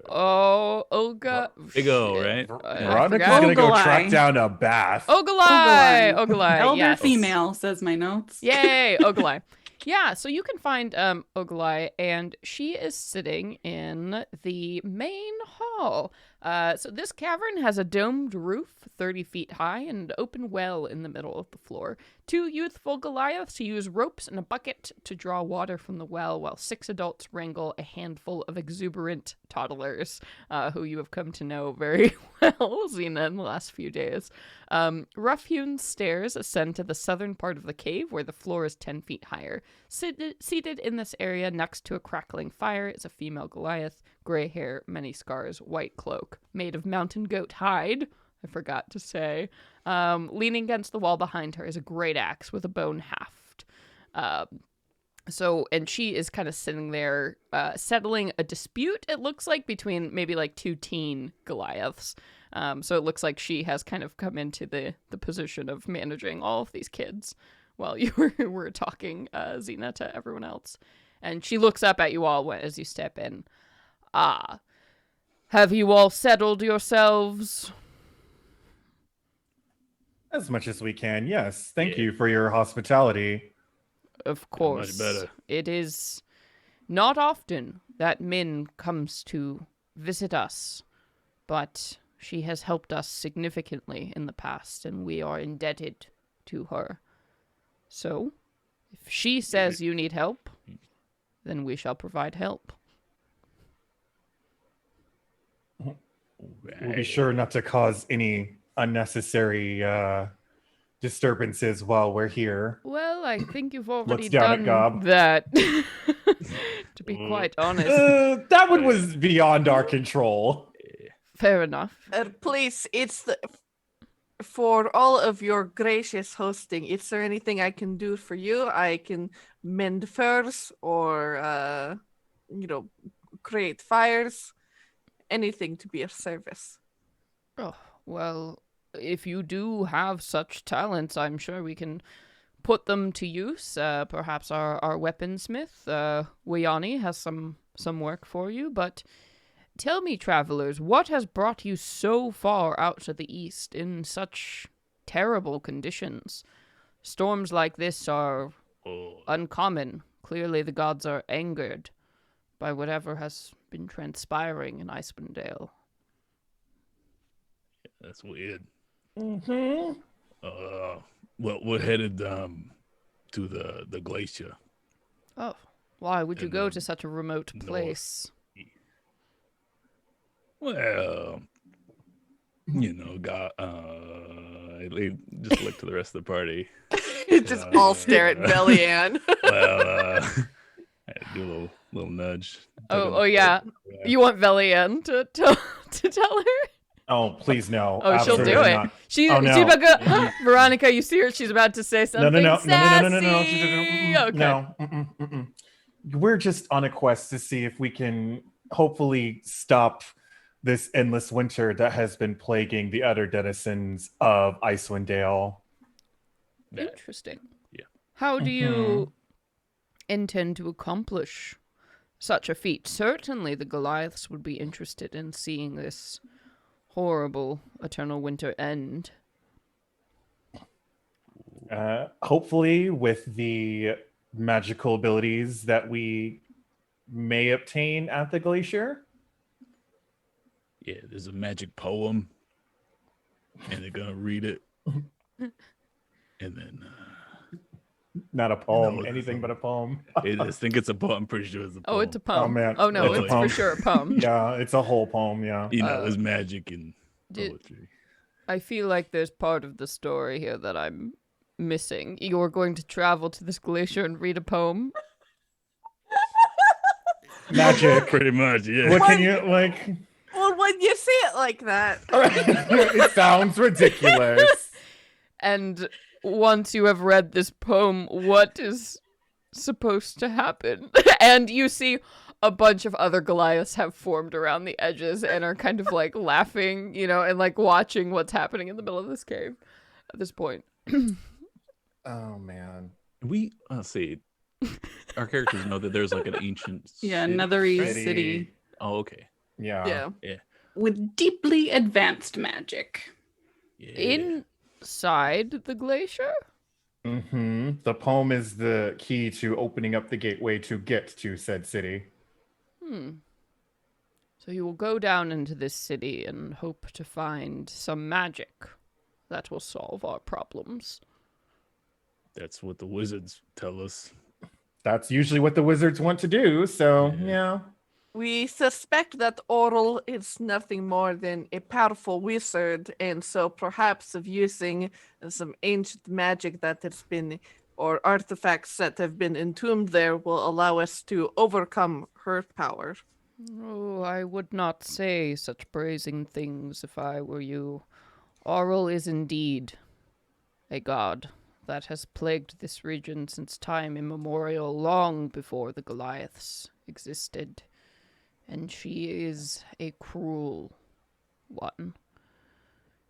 Oh, Olga. Big O, Shit. right? I Veronica's forgot. gonna go Ogalai. track down a bath. Ogalai. Ogalai. Elder Yes. female, says my notes. Yay, Ogalai. Yeah, so you can find Ogalai, and she is sitting in the main hall. So this cavern has a domed roof, 30 feet high, and an open well in the middle of the floor. 2 youthful Goliaths use ropes and a bucket to draw water from the well, while 6 adults wrangle a handful of exuberant toddlers, who you have come to know very well, Xena, in the last few days. Rough-hewn stairs ascend to the southern part of the cave, where the floor is 10 feet higher. Seated in this area next to a crackling fire is a female Goliath, gray hair, many scars, white cloak, made of mountain goat hide, I forgot to say. Leaning against the wall behind her is a great axe with a bone haft. And she is kind of sitting there, settling a dispute, it looks like, between maybe like 2 teen Goliaths. So it looks like she has kind of come into the position of managing all of these kids while you were talking, Xena, to everyone else. And she looks up at you all as you step in. Ah, have you all settled yourselves? As much as we can, yes. Thank Yeah. you for your hospitality. Of course. better. It is not often that Min comes to visit us, but she has helped us significantly in the past, and we are indebted to her. So, if she says you need help, then we shall provide help. We'll be sure not to cause any unnecessary disturbances while we're here. Well, I think you've already Looks down at done Gob. that. To be quite honest. That one was beyond our control. Fair enough. Please, for all of your gracious hosting, is there anything I can do for you? I can mend furs or, create fires. Anything to be of service. Oh, well, if you do have such talents, I'm sure we can put them to use. Perhaps our weaponsmith, Wayani, has some work for you. But tell me, travelers, what has brought you so far out to the east in such terrible conditions? Storms like this are uncommon. Clearly the gods are angered by whatever has been transpiring in Icewind Dale. That's weird. Mm-hmm. Well, we're headed to the glacier. Oh, why would you In go the to such a remote north. place? Well, God. They just look to the rest of the party. Just all stare at Bellianne. Well, I do a little nudge. Oh, yeah. You want Velian to tell her? Oh, please no. Oh, she'll Absolutely do it. not. She's Oh, no. about to, Veronica, you see her? She's about to say No, something no. sassy. Okay. No. Mm-mm. We're just on a quest to see if we can hopefully stop this endless winter that has been plaguing the other denizens of Icewind Dale. Interesting. Yeah. How do you intend to accomplish such a feat? Certainly the Goliaths would be interested in seeing this horrible eternal winter end. Hopefully with the magical abilities that we may obtain at the glacier. Yeah, there's a magic poem, and they're gonna read it, and then Not a poem, No, anything but a poem. I think it's a poem. I'm pretty sure it's a poem. Oh, it's a poem. Oh, man. Oh, no, It's a it's poem. for sure a poem. Yeah, it's a whole poem, yeah. There's magic in Did- poetry. I feel like there's part of the story here that I'm missing. You're going to travel to this glacier and read a poem? Magic. Pretty much, yeah. What can you, like... Well, when you say it like that, It sounds ridiculous. And once you have read this poem, what is supposed to happen? And you see a bunch of other Goliaths have formed around the edges and are kind of like laughing, and like watching what's happening in the middle of this cave at this point. Oh, man. Let's see. Our characters know that there's like an ancient Yeah, city. Nethery Right. city Oh, okay. Yeah. Yeah. with deeply advanced magic. Yeah. Inside the glacier? The poem is the key to opening up the gateway to get to said city. So you will go down into this city and hope to find some magic that will solve our problems. That's what the wizards tell us. That's usually what the wizards want to do, so yeah. We suspect that Oral is nothing more than a powerful wizard, and so perhaps of using some ancient magic that has been, or artifacts that have been entombed there, will allow us to overcome her power. Oh, I would not say such praising things if I were you. Auril is indeed a god that has plagued this region since time immemorial, long before the Goliaths existed. And she is a cruel one.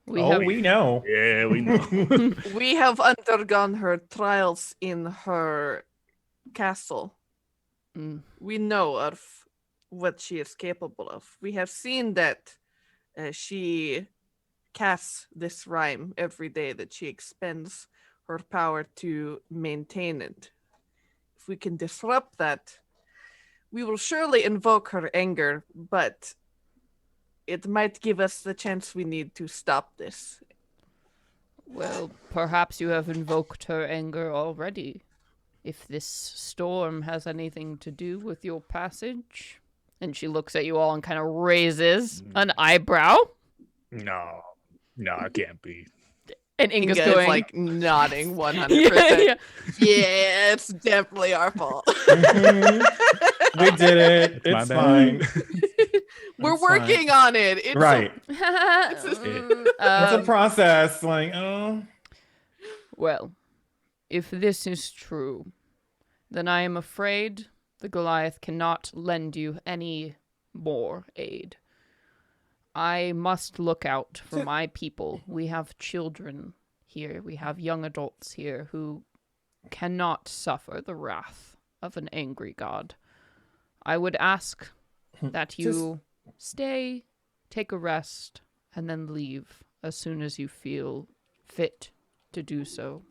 We know. Yeah, we know. We have undergone her trials in her castle. Mm. We know of what she is capable of. We have seen that she casts this rhyme every day, that she expends her power to maintain it. If we can disrupt that, we will surely invoke her anger, but it might give us the chance we need to stop this. Well, perhaps you have invoked her anger already. If this storm has anything to do with your passage. And she looks at you all and kind of raises an eyebrow. No, it can't be. And Inga's Inga going... is like nodding 100%. yeah. Yeah, it's definitely our fault. We did it. My It's bad. fine. We're It's fine. working on it. It's Right. Mm, It's a process. Like, oh. well, if this is true, then I am afraid the Goliath cannot lend you any more aid. I must look out for my people. We have children here. We have young adults here who cannot suffer the wrath of an angry god. I would ask that you stay, take a rest, and then leave as soon as you feel fit to do so.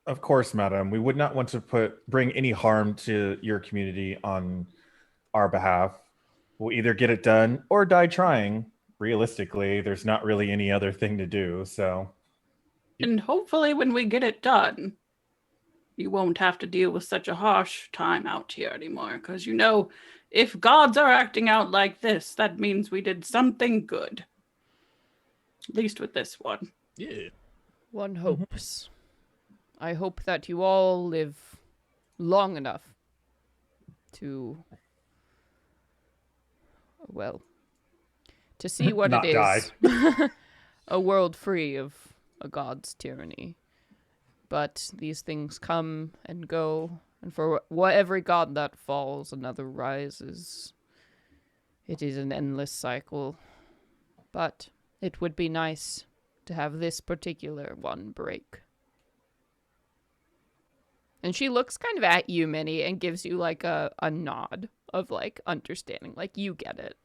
Of course, madam. We would not want to bring any harm to your community on our behalf. We'll either get it done or die trying. Realistically, there's not really any other thing to do, so. And hopefully when we get it done, you won't have to deal with such a harsh time out here anymore. Because, you know, if gods are acting out like this, that means we did something good. At least with this one. Yeah. One hopes. I hope that you all live long enough to, well, to see what Not it die. is. A world free of a god's tyranny. But these things come and go, and for every god that falls, another rises. It is an endless cycle. But it would be nice to have this particular one break. And she looks kind of at you, Minnie, and gives you like a nod of like understanding. Like, you get it.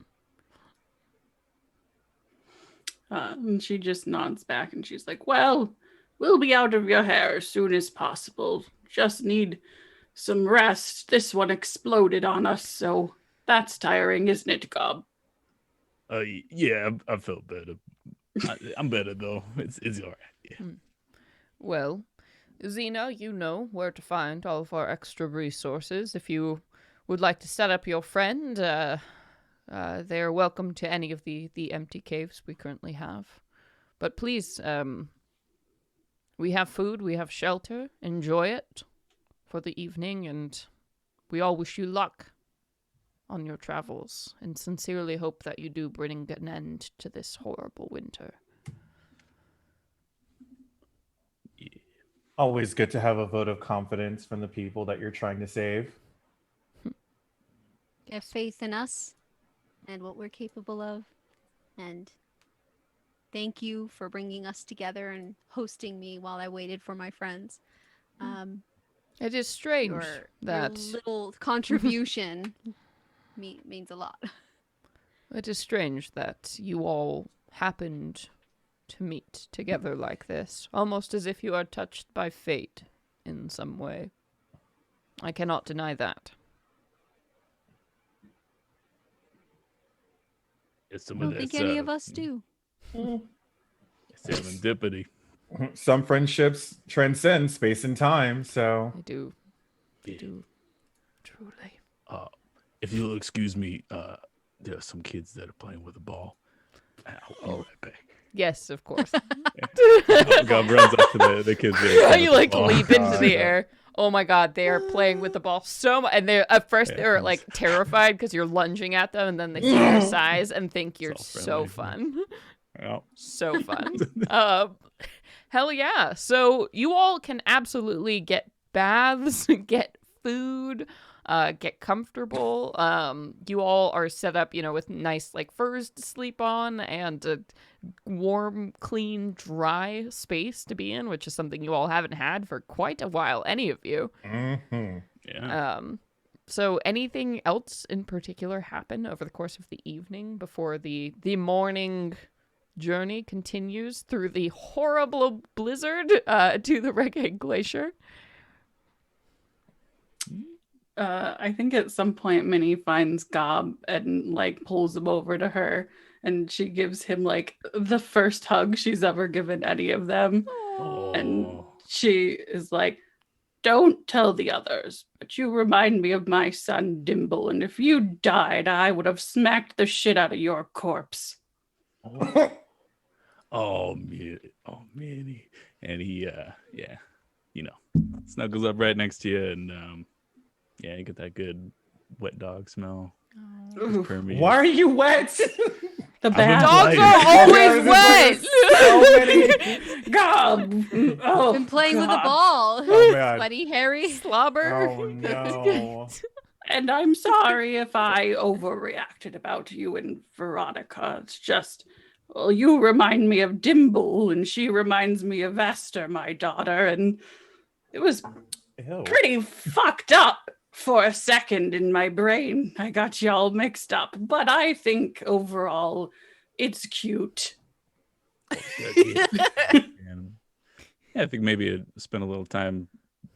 And she just nods back and she's like, well, we'll be out of your hair as soon as possible. Just need some rest. This one exploded on us, so that's tiring, isn't it, Gob? Yeah, I felt better. I'm better though. It's all right. Yeah. Well, Xena, you know where to find all of our extra resources. If you would like to set up your friend, they are welcome to any of the empty caves we currently have. But please, we have food, we have shelter. Enjoy it for the evening, and we all wish you luck on your travels, and sincerely hope that you do bring an end to this horrible winter. Always good to have a vote of confidence from the people that you're trying to save. Have faith in us and what we're capable of, and thank you for bringing us together and hosting me while I waited for my friends. It is strange Your that little contribution means a lot. it is strange that you all happened to meet together like this, almost as if you are touched by fate in some way. I cannot deny that. It's I some don't of think that any of us do. serendipity. Some friendships transcend space and time, so I do. I Yeah. do. Truly. If you'll excuse me, there are some kids that are playing with a ball. I'll be right back. Yes, of course. Gob runs up to the kids. There playing You with the like ball. leap into the God. air. Oh my god, they are playing with the ball so much, and they at first Yeah, they're it's- like terrified because you're lunging at them, and then they see your size and think you're all so friendly. fun. Yeah. So fun. Hell yeah. So you all can absolutely get baths, get food, get comfortable. You all are set up, with nice like furs to sleep on and a warm, clean, dry space to be in, which is something you all haven't had for quite a while, any of you. mhm. Yeah. So anything else in particular happen over the course of the evening before the morning journey continues through the horrible blizzard to the Reggae Glacier? I think at some point Minnie finds Gob and like pulls him over to her, and she gives him like the first hug she's ever given any of them. And Oh. she is like, "Don't tell the others, but you remind me of my son Dimble, and if you died, I would have smacked the shit out of your corpse." Oh, Minnie. And he, snuggles up right next to you, and you get that good wet dog smell. Ooh, Permeates. Why are you wet? the I'm bad Dogs Like- are always There's wet. so many. Gob. Oh, Been playing with a God. ball. Oh, man. Sweaty, hairy. Slobber. Oh no. And I'm sorry if I overreacted about you and Veronica. It's just, well, you remind me of Dimble, and she reminds me of Esther, my daughter, and it was Ew. pretty fucked up for a second in my brain. I got you all mixed up, but I think overall it's cute. And I think maybe I'd spend a little time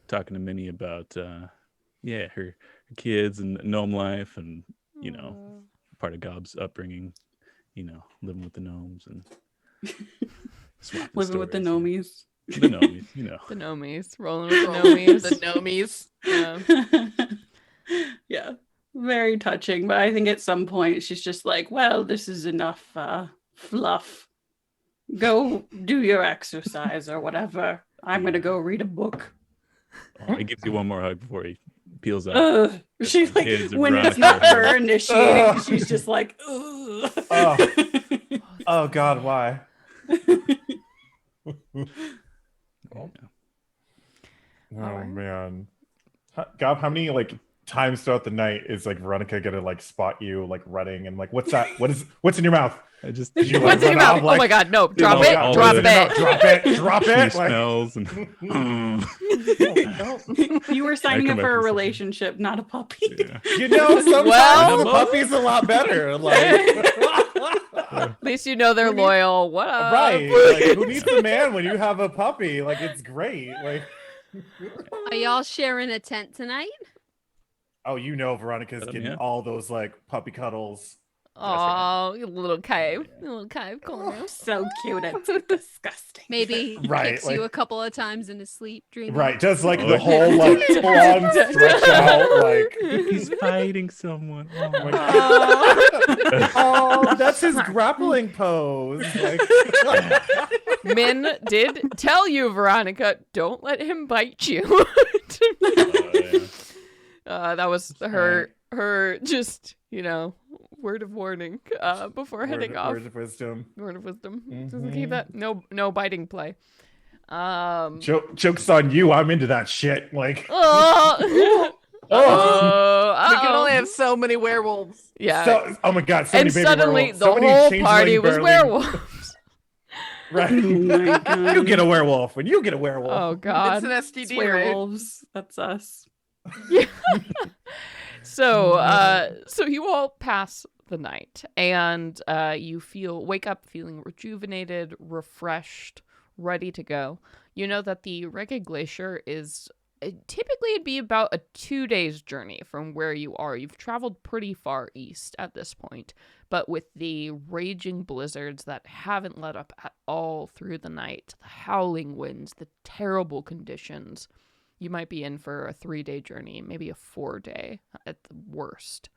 talking to Minnie about, her kids and gnome life, and part of Gob's upbringing, living with the gnomes and swapping Living with the stories. gnomies. The gnomies, The gnomies. Rolling with the gnomies. The gnomies. Yeah. Yeah, very touching. But I think at some point she's just like, well, this is enough fluff. Go do your exercise or whatever. I'm going to go read a book. Oh, he gives you one more hug before he peels out. Ugh. She's like, Kids of when it's Veronica. not her initiating, Ugh. she's just like, ugh. Oh. Oh God, why? Oh Alright. man. Gob, how many like times throughout the night is like Veronica gonna like spot you like running and like what's that? What's in your mouth? I just You like, What's in your run off, mouth? like- Oh my god, no. Drop know, it. all Drop the- it. Drop it, drop he it. Like, smells and You were signing come up back for a to something. relationship, not a puppy. yeah. you know, sometimes Well- the puppy's a lot better. Like At least you know they're loyal. What up? right. Like who needs a man when you have a puppy? Like it's great. Like Are y'all sharing a tent tonight? oh, you know Veronica's Let 'em getting in. all those like puppy cuddles. Oh, you little cave. Little cave corner. So cute. It's disgusting. Maybe he Right, kicks you like- a couple of times in his sleep, dreaming. Right, does like Oh, the yeah. whole like full on stretch out like He's fighting someone. Oh my god. oh, that's his grappling pose. Like, Min did tell you, Veronica, don't let him bite you. That was her just, word of warning before heading off. Word of wisdom. Word of wisdom. Just Mhm. keep that no biting play. Joke's on you. I'm into that shit. Like, Oh, oh, We can only have so many werewolves. yeah. oh my god, so and many baby suddenly werewolves. the So many whole changeling party was barely- werewolves. Right. Oh my god. You get a werewolf when you get a werewolf. Oh God. It's an It's STD, right? werewolves. That's us. Yeah. So you all pass the night, and you wake up feeling rejuvenated, refreshed, ready to go. You know that the Reggae Glacier is typically it'd be about a 2 days journey from where you are. You've traveled pretty far east at this point, but with the raging blizzards that haven't let up at all through the night, the howling winds, the terrible conditions, you might be in for a 3-day journey, maybe a 4-day at the worst,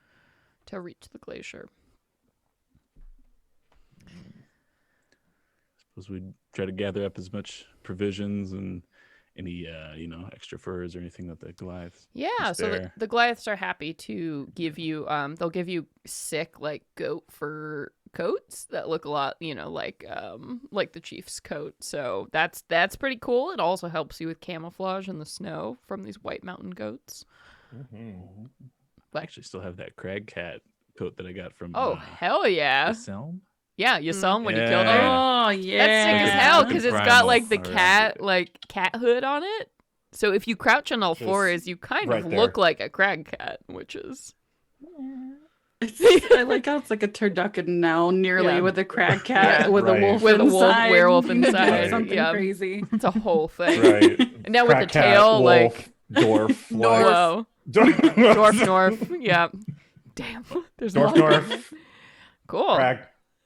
to reach the glacier. Suppose we'd try to gather up as much provisions and any extra furs or anything that the Goliaths Yeah, can so spare. the Goliaths are happy to give you, they'll give you sick, like, goat fur coats that look a lot, like the chief's coat. So that's pretty cool. It also helps you with camouflage in the snow from these white mountain goats. Mhm. I actually still have that crag cat coat that I got from Oh, hell yeah. Selm. Yeah, you saw him when you killed her. Yeah. Oh yeah. That's sick as Yeah. hell because it's got like the Primal. cat hood on it. So if you crouch on all Just fours, you kind right of there. look like a crag cat, which is I like how it's like a turducken now, nearly Yeah. with a crag cat Yeah. with Right. a wolf With a wolf- inside. werewolf You know, inside, something yeah. crazy. it's a whole thing. Right. And now with the Crack cat, tail, wolf, like dwarf, like, whoa, dwarf, north, yeah. Damn, there's a dwarf, lot. north, Cool.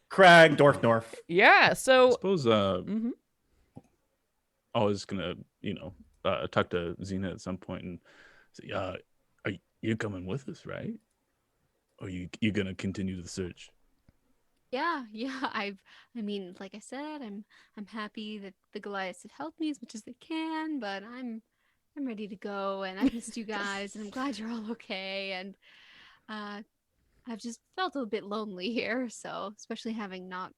crag, dwarf, north. Yeah. I So. suppose Mhm. I was gonna, talk to Xena at some point and say, are you coming with us, right? Or you gonna continue the search? Yeah. I mean, like I said, I'm happy that the Goliaths have helped me as much as they can, but I'm ready to go, and I've missed you guys, and I'm glad you're all okay. And I've just felt a bit lonely here, so especially having not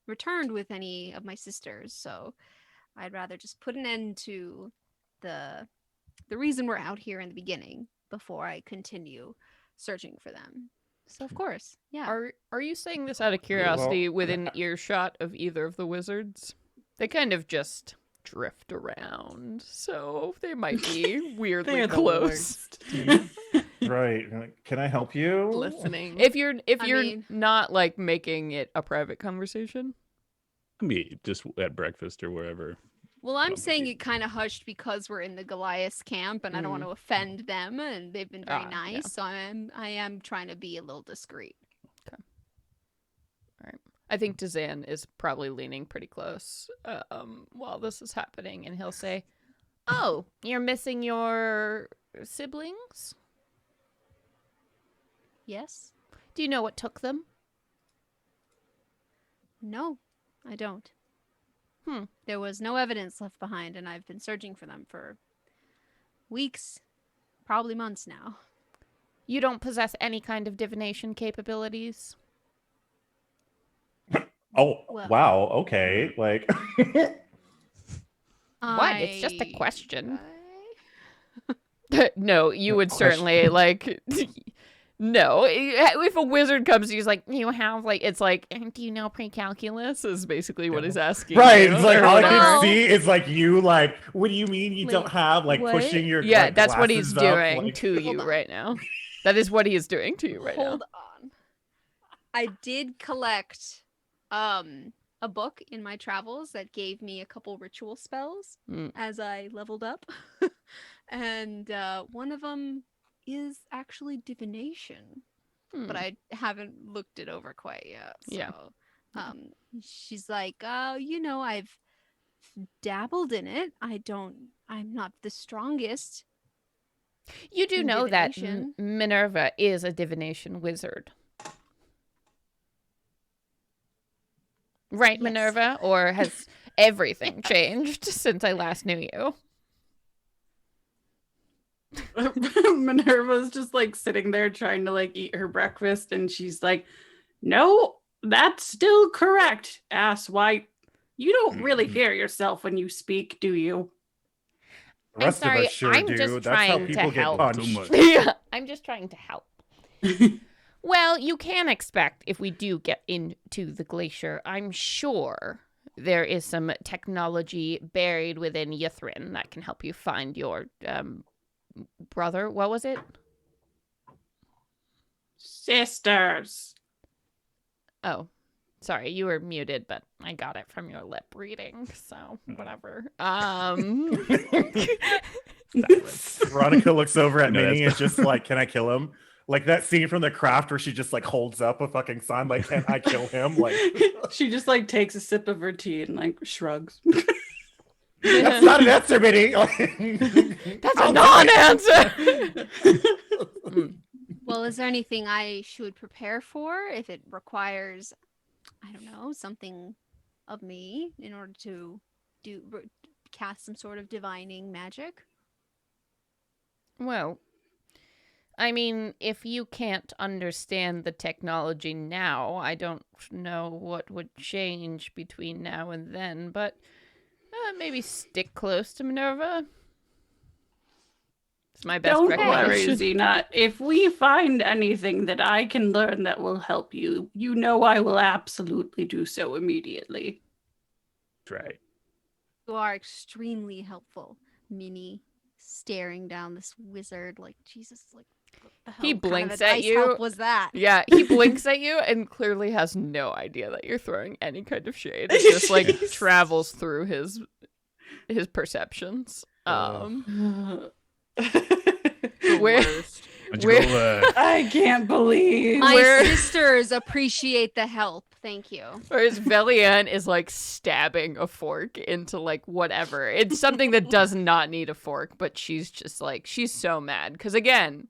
returned with any of my sisters. So I'd rather just put an end to the reason we're out here in the beginning before I continue searching for them. So of course, yeah. Are you saying this out of curiosity within earshot of either of the wizards? They kind of just drift around, so they might be weirdly They're the close. Right. Like, can I help you? Listening. If you're mean- not like making it a private conversation. I mean, just at breakfast or wherever. Well, I'm don't saying think it kind of hushed because we're in the Goliaths camp, and I don't want to offend them, and they've been very Ah, nice. yeah. So I am trying to be a little discreet. I think Dazan is probably leaning pretty close while this is happening, and he'll say, "Oh, you're missing your siblings? Yes? Do you know what took them?" No, I don't. Hmm. There was no evidence left behind, and I've been searching for them for weeks, probably months now. You don't possess any kind of divination capabilities? Oh, Well- wow. Okay. Like, What? It's just a I question. try. No, you would Question. certainly like. No, if a wizard comes, he's like, you have like, it's like, do you know pre-calculus? Is basically what he's asking. right. you, It's like or all I whatever. can see is like you. Like, what do you mean you don't Wait, have like what? pushing your Yeah, like, that's what he's glasses up, doing like- to Hold you on. right now. That is what he is doing to you right now. Hold on. I did collect a book in my travels that gave me a couple ritual spells Mm. as I leveled up. And one of them is actually divination, but I haven't looked it over quite yet. So Yeah. she's like, "Oh, I've dabbled in it. I'm not the strongest." You do in know that divination. Minerva is a divination wizard. Right, Yes. Minerva? Or has everything changed since I last knew you? Minerva's just like sitting there trying to like eat her breakfast, and she's like, "No, that's still correct, asswipe. You don't really hear yourself when you speak, do you?" The I'm rest sorry, of us sure I'm do. just That's how trying to people get help. punched. So much. Yeah, I'm just trying to help. Well, you can expect if we do get into the glacier, I'm sure there is some technology buried within Ythrin that can help you find your brother. What was it? Sisters. Oh, sorry, you were muted, but I got it from your lip reading, so whatever. Veronica looks over at No, Minnie and that's- just like, can I kill him? Like that scene from The Craft where she just like holds up a fucking sign like, can I kill him? Like, She just like takes a sip of her tea and like shrugs. that's not an answer, Minnie. That's a non-answer. Well, is there anything I should prepare for if it requires, I don't know, something of me in order to cast some sort of divining magic? Well, I mean, if you can't understand the technology now, I don't know what would change between now and then, but maybe stick close to Minerva. It's my best Don't worry, recommendation. Xena. If we find anything that I can learn that will help you, you know I will absolutely do so immediately. That's right. You are extremely helpful, Minnie, staring down this wizard like, Jesus, like, what the hell He kind of blinks at advice you. help was that? Yeah, he blinks at you and clearly has no idea that you're throwing any kind of shade. It just like travels through his perceptions. Where- Worst. Why don't you Where- go, I can't believe. My Where- sisters appreciate the help. Thank you. Whereas Velian is like stabbing a fork into like whatever. It's something that does not need a fork, but she's just like, she's so mad. Because again,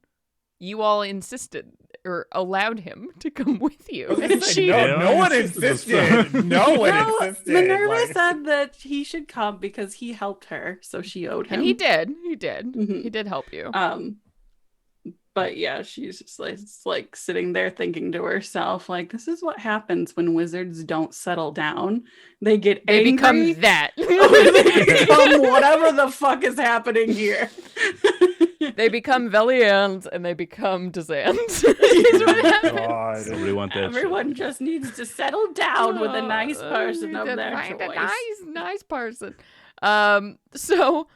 you all insisted or allowed him to come with you. And she, no one insisted. No one No, insisted. Minerva Like- said that he should come because he helped her, so she owed him. and he did. He did. Mhm. He did help you. But yeah, she's just like sitting there thinking to herself, like, this is what happens when wizards don't settle down. They get They angry. become that. They become whatever the fuck is happening here. They become Velians and they become Dezans. Is what happens. God. Somebody want that shit. Everyone just needs to settle down with a nice person of their Find a choice. nice person. So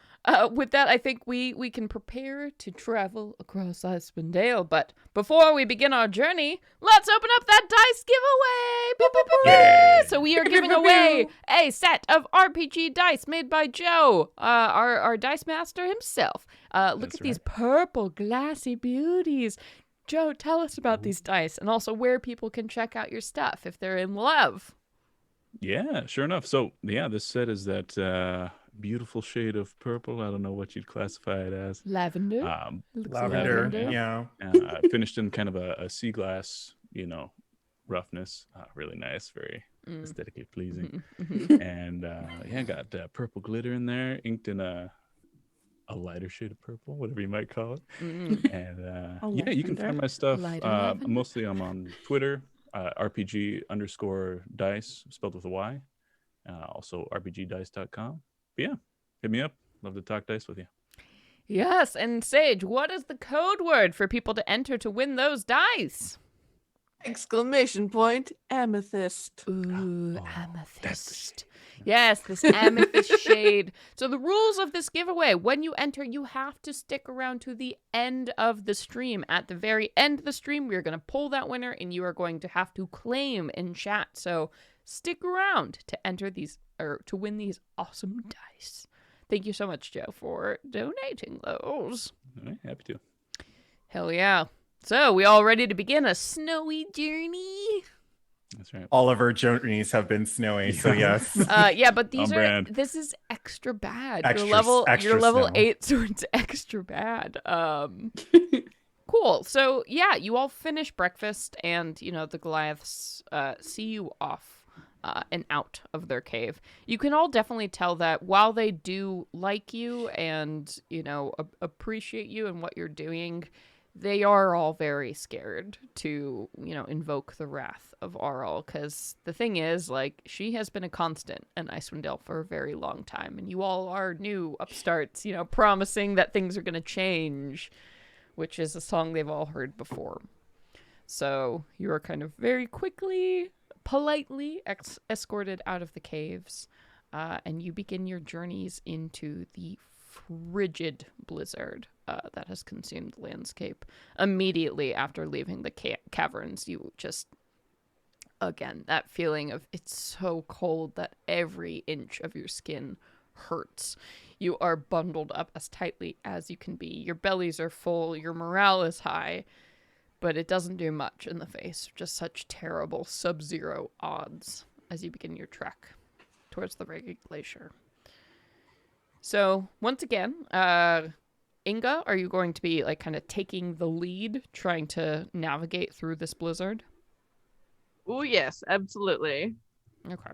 with that, I think we can prepare to travel across Icewind Dale. But before we begin our journey, let's open up that dice giveaway. Pew, pew, pew, pew. Yeah. So we are giving away a set of RPG dice made by Joe, our dice master himself. Look That's at these purple glassy beauties. Joe, tell us about these dice and also where people can check out your stuff if they're in love. Yeah, sure enough. So yeah, this set is that beautiful shade of purple. I don't know what you'd classify it as. Lavender. Looks like Lavender. Yeah. Finished in kind of a sea glass, roughness. Really nice, very aesthetically pleasing. And yeah, got purple glitter in there, inked in a lighter shade of purple, whatever you might call it. And yeah, you can lavender. find my stuff. Lighter lavender. Mostly I'm on Twitter, RPG_dice, spelled with a Y. Also RPGdice.com. But yeah, hit me up. Love to talk dice with you. Yes, and Sage, what is the code word for people to enter to win those dice? Exclamation point, amethyst. Ooh, Oh, amethyst. Yes, this amethyst shade. So the rules of this giveaway, when you enter, you have to stick around to the end of the stream. At the very end of the stream, we're going to pull that winner and you are going to have to claim in chat. So stick around to enter these or to win these awesome dice. Thank you so much, Joe, for donating those. All right, happy to. Hell yeah. So, we all ready to begin a snowy journey? That's right. All of our journeys have been snowy, so yes. Yeah, but these On are brand. this is extra bad. Extra- your extra level snow. 8 sword's extra bad. Cool. So, yeah, you all finish breakfast and, the Goliaths see you off and out of their cave. You can all definitely tell that while they do like you and, appreciate you and what you're doing, they are all very scared to, invoke the wrath of Aurel, because the thing is, she has been a constant in Icewind Dale for a very long time, and you all are new upstarts, promising that things are going to change, which is a song they've all heard before. So you are kind of very quickly politely escorted out of the caves, and you begin your journeys into the frigid blizzard that has consumed the landscape. Immediately after leaving the caverns, you just, again, that feeling of it's so cold that every inch of your skin hurts. You are bundled up as tightly as you can be. Your bellies are full, your morale is high, but it doesn't do much in the face. Just such terrible sub-zero odds as you begin your trek towards the Reggae Glacier. So, once again, Inga, are you going to be, like, kind of taking the lead, trying to navigate through this blizzard? Oh, yes, absolutely. Okay.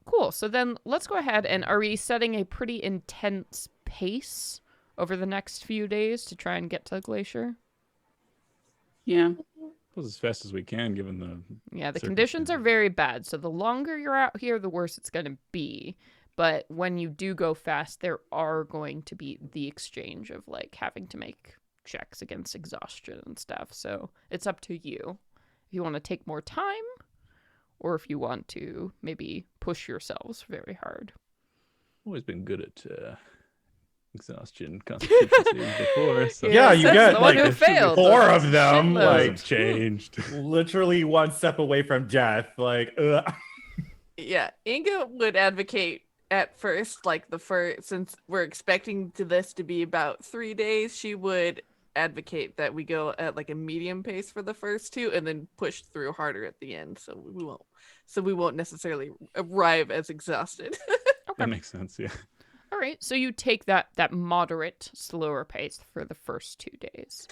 Cool. So then let's go ahead and are we setting a pretty intense pace over the next few days to try and get to the glacier? Yeah. As fast as we can, given the conditions are very bad. So the longer you're out here, the worse it's going to be. But when you do go fast, there are going to be the exchange of like having to make checks against exhaustion and stuff. So it's up to you. If you want to take more time, or if you want to maybe push yourselves very hard. Always been good at exhaustion constitution saves before. So. Yeah, you That's got the one like who failed. 4 of them, Shitload. like changed. literally one step away from death. Like, Yeah, Inga would advocate at first, like since we're expecting this to be about 3 days, she would advocate that we go at like a medium pace for the first 2 and then push through harder at the end. So we won't necessarily arrive as exhausted. That makes sense, yeah. All right, so you take that moderate, slower pace for the first 2 days.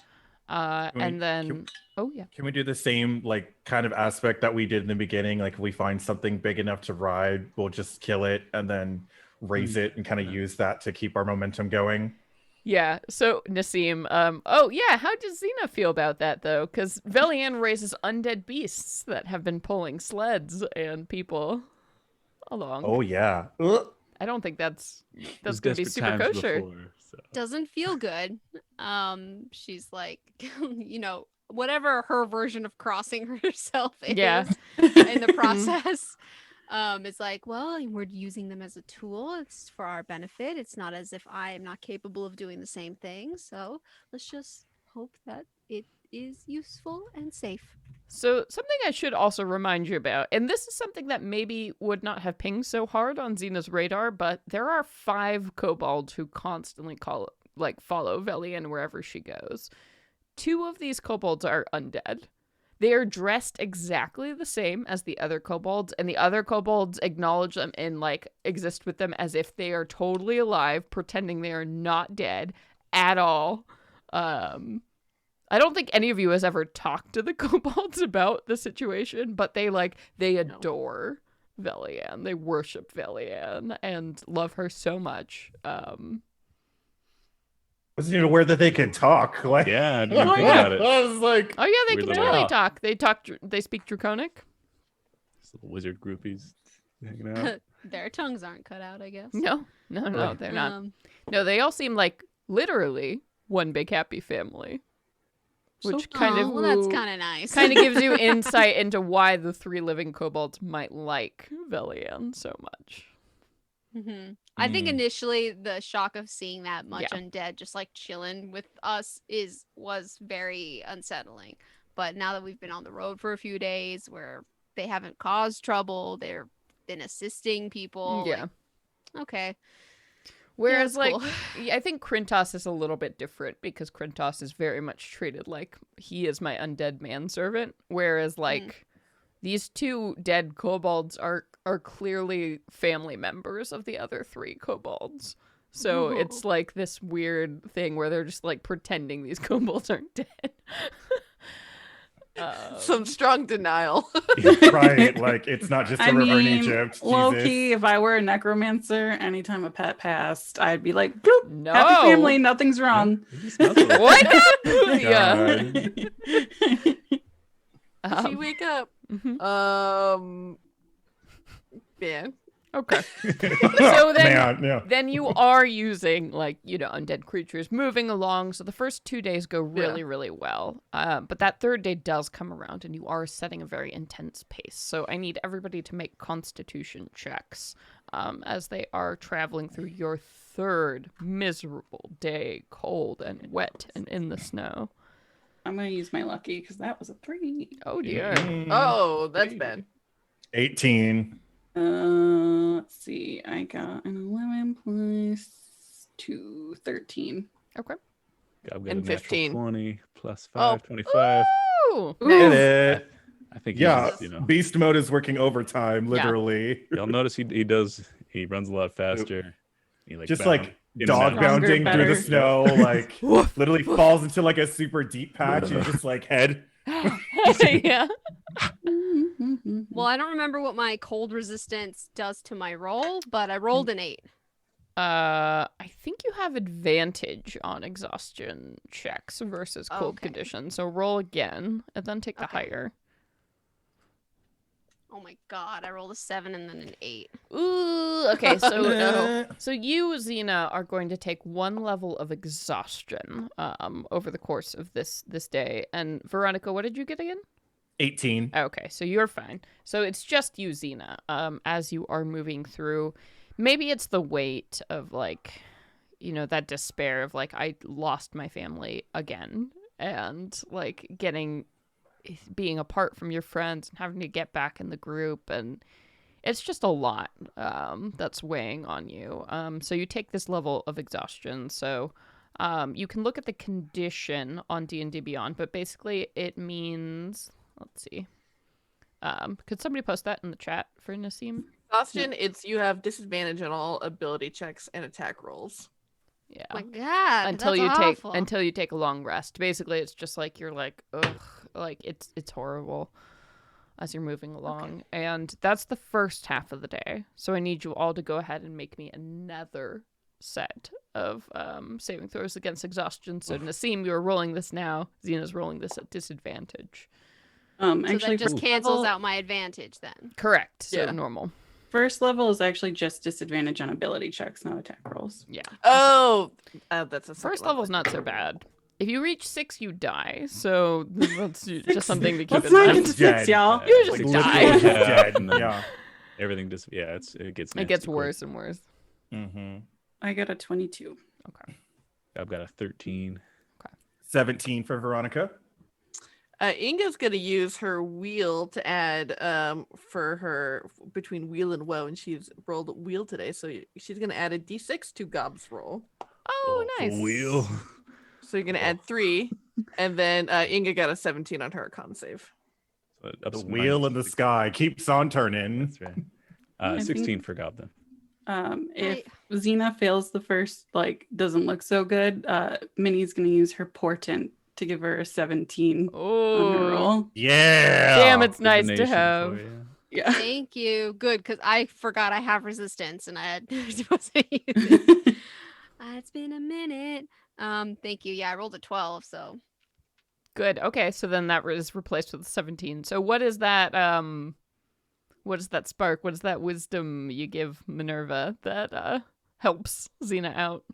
And then, can we do the same like kind of aspect that we did in the beginning? Like if we find something big enough to ride, we'll just kill it and then raise it and kind of use that to keep our momentum going. Yeah, so Nassim, how does Xena feel about that, though? Because Velian raises undead beasts that have been pulling sleds and people along. Oh, yeah. I don't think that's There's going to be desperate super times kosher. before, so. Doesn't feel good. She's like, whatever her version of crossing herself is Yeah. in the process. It's like, well, we're using them as a tool. It's for our benefit. It's not as if I am not capable of doing the same thing. So let's just hope that it is useful and safe. So something I should also remind you about, and this is something that maybe would not have pinged so hard on Xena's radar, but there are 5 kobolds who constantly follow Velian wherever she goes. 2 of these kobolds are undead. They are dressed exactly the same as the other kobolds, and the other kobolds acknowledge them and exist with them as if they are totally alive, pretending they are not dead at all. I don't think any of you has ever talked to the kobolds about the situation, but they adore Velian. They worship Velian and love her so much. Wasn't even aware that they could talk. Like, Yeah, I didn't think about it. I was like, Oh yeah, they can Really? totally Wow. talk. They speak Draconic. These little wizard groupies hanging out. Their tongues aren't cut out, I guess. No, they're not. Um, No, they all seem like literally one big happy family, which kind aw, of well, that's kind of nice. gives you insight into why the 3 living kobolds might like Velian so much. I think Mm. initially the shock of seeing that much Yeah. undead just like chilling with us was very unsettling. But now that we've been on the road for a few days where they haven't caused trouble, they've been assisting people. Yeah. Okay. Whereas, that's cool. I think Krintos is a little bit different because Krintos is very much treated like he is my undead manservant. Whereas, these 2 dead kobolds are clearly family members of the other 3 kobolds. So Ooh. it's like this weird thing where they're just pretending these kobolds aren't dead. Some strong denial. right. Like, it's not just a river in Egypt. Low Jesus. key, if I were a necromancer, anytime a pet passed, I'd be like, bloop, No. happy family, nothing's wrong. What happened? Yeah. God. She wake up. Mhm. Man. Okay. So then, Man, yeah. then you are using undead creatures moving along. So the first 2 days go really, really well. But that third day does come around, and you are setting a very intense pace. So I need everybody to make Constitution checks as they are traveling through your third miserable day, cold and wet and in the snow. I'm gonna use my lucky because that was a 3. Oh dear. Oh, that's bad. 18. Let's see. I got an 11 plus 2, 13. Okay. I've got And a natural 15. 20 plus Oh. 5, 25. Ooh. Get it. I think Yeah, he's, beast mode is working overtime, Yeah. literally. y'all notice he runs a lot faster. He Just bound like in and dog out. bounding Stronger, through the better. snow, like literally falls into like a super deep patch and just like head. Yeah. Well, I don't remember what my cold resistance does to my roll, but I rolled an 8. I think you have advantage on exhaustion checks versus cold Okay. conditions. So roll again and then take the Okay. higher. Oh my god, I rolled a 7 and then an 8. Ooh, okay. So No. so you, Xena, are going to take 1 level of exhaustion over the course of this day. And Veronica, what did you get again? 18. Okay, so you're fine. So it's just you, Xena, as you are moving through. Maybe it's the weight of, that despair of, I lost my family again. And, being apart from your friends and having to get back in the group. And it's just a lot that's weighing on you. So you take this level of exhaustion. So you can look at the condition on D&D Beyond, but basically it means... Let's see. Could somebody post that in the chat for Nassim? Exhaustion, it's you have disadvantage on all ability checks and attack rolls. Yeah. My god, Until that's you awful. take a long rest. Basically, it's just you're ugh, it's horrible as you're moving along. And that's the first half of the day. So I need you all to go ahead and make me another set of saving throws against exhaustion. So Nassim, you're rolling this now. Xena's rolling this at disadvantage. So Actually, that just first cancels level- out my advantage then. Correct. So Yeah. normal. First level is actually just disadvantage on ability checks, not attack rolls. Yeah. Oh, that's a First level's not so bad. If you reach 6, you die. So that's just something to keep Let's in not mind. get to 6, y'all. You just Like, die. literally Yeah. dead. Yeah. Everything just it gets It nasty gets quick. worse and worse. Mm-hmm. I got a 22. Okay. I've got a 13. 17 for Veronica. Inga's gonna use her wheel to add for her between wheel and woe, and she's rolled wheel today, so she's gonna add a d6 to Gob's roll. Oh, nice. Wheel. So you're gonna add 3, and then Inga got a 17 on her con save. So up The to wheel in the -6. sky keeps on turning. That's right. I think- 16 for Goblin. If Xena fails the first, doesn't look so good, Minnie's going to use her portent to give her a 17 on her Oh, roll. Yeah. damn, it's nice to Divination have. for you. Yeah. Thank you. Good, because I forgot I have resistance and I wasn't using it. It's been a minute. Thank you. Yeah, I rolled a 12, so Good. Okay, so then that is replaced with 17. So what is that? What is that spark? What is that wisdom you give Minerva that helps Xena out?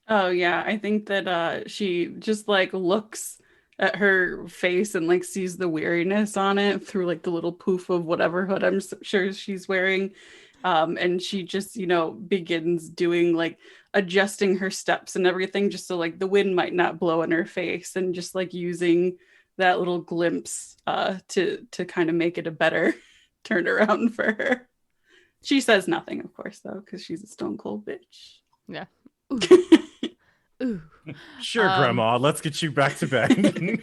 Oh, yeah. I think that she just looks at her face and sees the weariness on it through the little poof of whatever hood I'm sure she's wearing. And she just, begins doing adjusting her steps and everything just so the wind might not blow in her face, and just using that little glimpse to kind of make it a better turnaround for her. She says nothing, of course, though, because she's a stone cold bitch. Yeah. Ooh. Sure, Um, Grandma. Let's get you back to bed.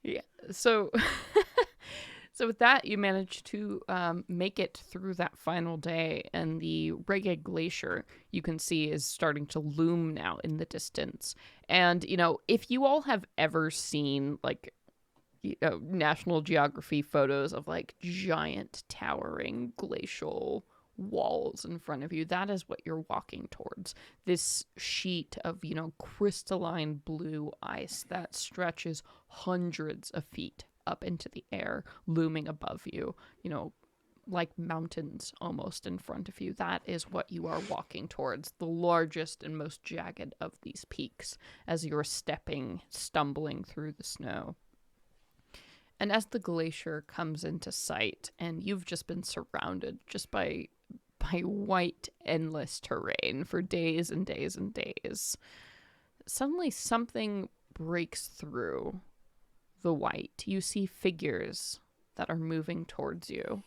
Yeah. So, so with that, you manage to make it through that final day, and the Reggae Glacier you can see is starting to loom now in the distance. And if you all have ever seen National Geography photos of giant towering glacial walls in front of you, that is what you're walking towards. This sheet of crystalline blue ice that stretches hundreds of feet up into the air, looming above you, like mountains almost in front of you. That is what you are walking towards, the largest and most jagged of these peaks as you're stumbling through the snow. And as the glacier comes into sight, and you've just been surrounded just by white, endless terrain for days and days and days, suddenly something breaks through the white. You see figures that are moving towards you.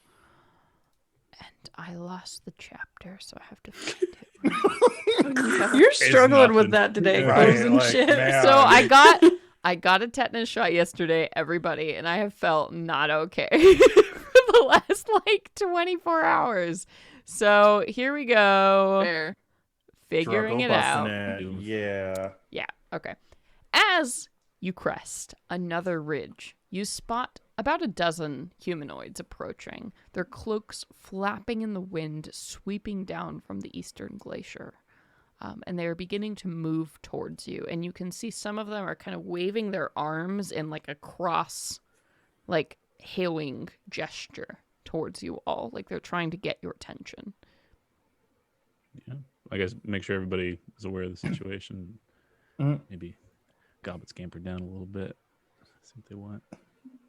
And I lost the chapter, so I have to find it. You're struggling with nothing. that today, Right, closing like, shit. man. So I got a tetanus shot yesterday, everybody, and I have felt not okay for the last 24 hours. So here we go. Fair. Figuring Struggle it busting out. it. Yeah. Yeah, okay. As you crest another ridge, you spot about a dozen humanoids approaching, their cloaks flapping in the wind, sweeping down from the eastern glacier. And they are beginning to move towards you. And you can see some of them are kind of waving their arms in like a cross, like hailing gesture towards you all. Like they're trying to get your attention. Yeah. I guess make sure everybody is aware of the situation. Mhm. Maybe Gobbet scamper down a little bit. See what they want.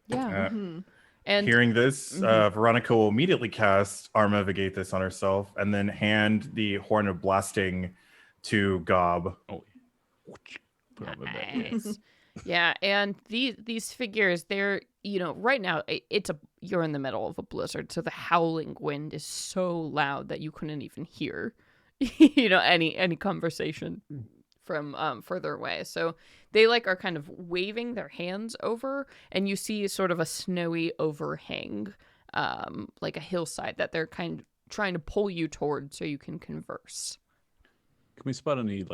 Yeah. Mhm. And Hearing this, Veronica will immediately cast Arma Vigathis on herself and then hand the Horn of Blasting to Gob. Oh, put on my back. Yeah. nice. Yeah, and these figures, they're, right now you're in the middle of a blizzard, so the howling wind is so loud that you couldn't even hear any conversation from further away. So they are kind of waving their hands over, and you see sort of a snowy overhang, like a hillside that they're kind of trying to pull you toward so you can converse. Can we spot any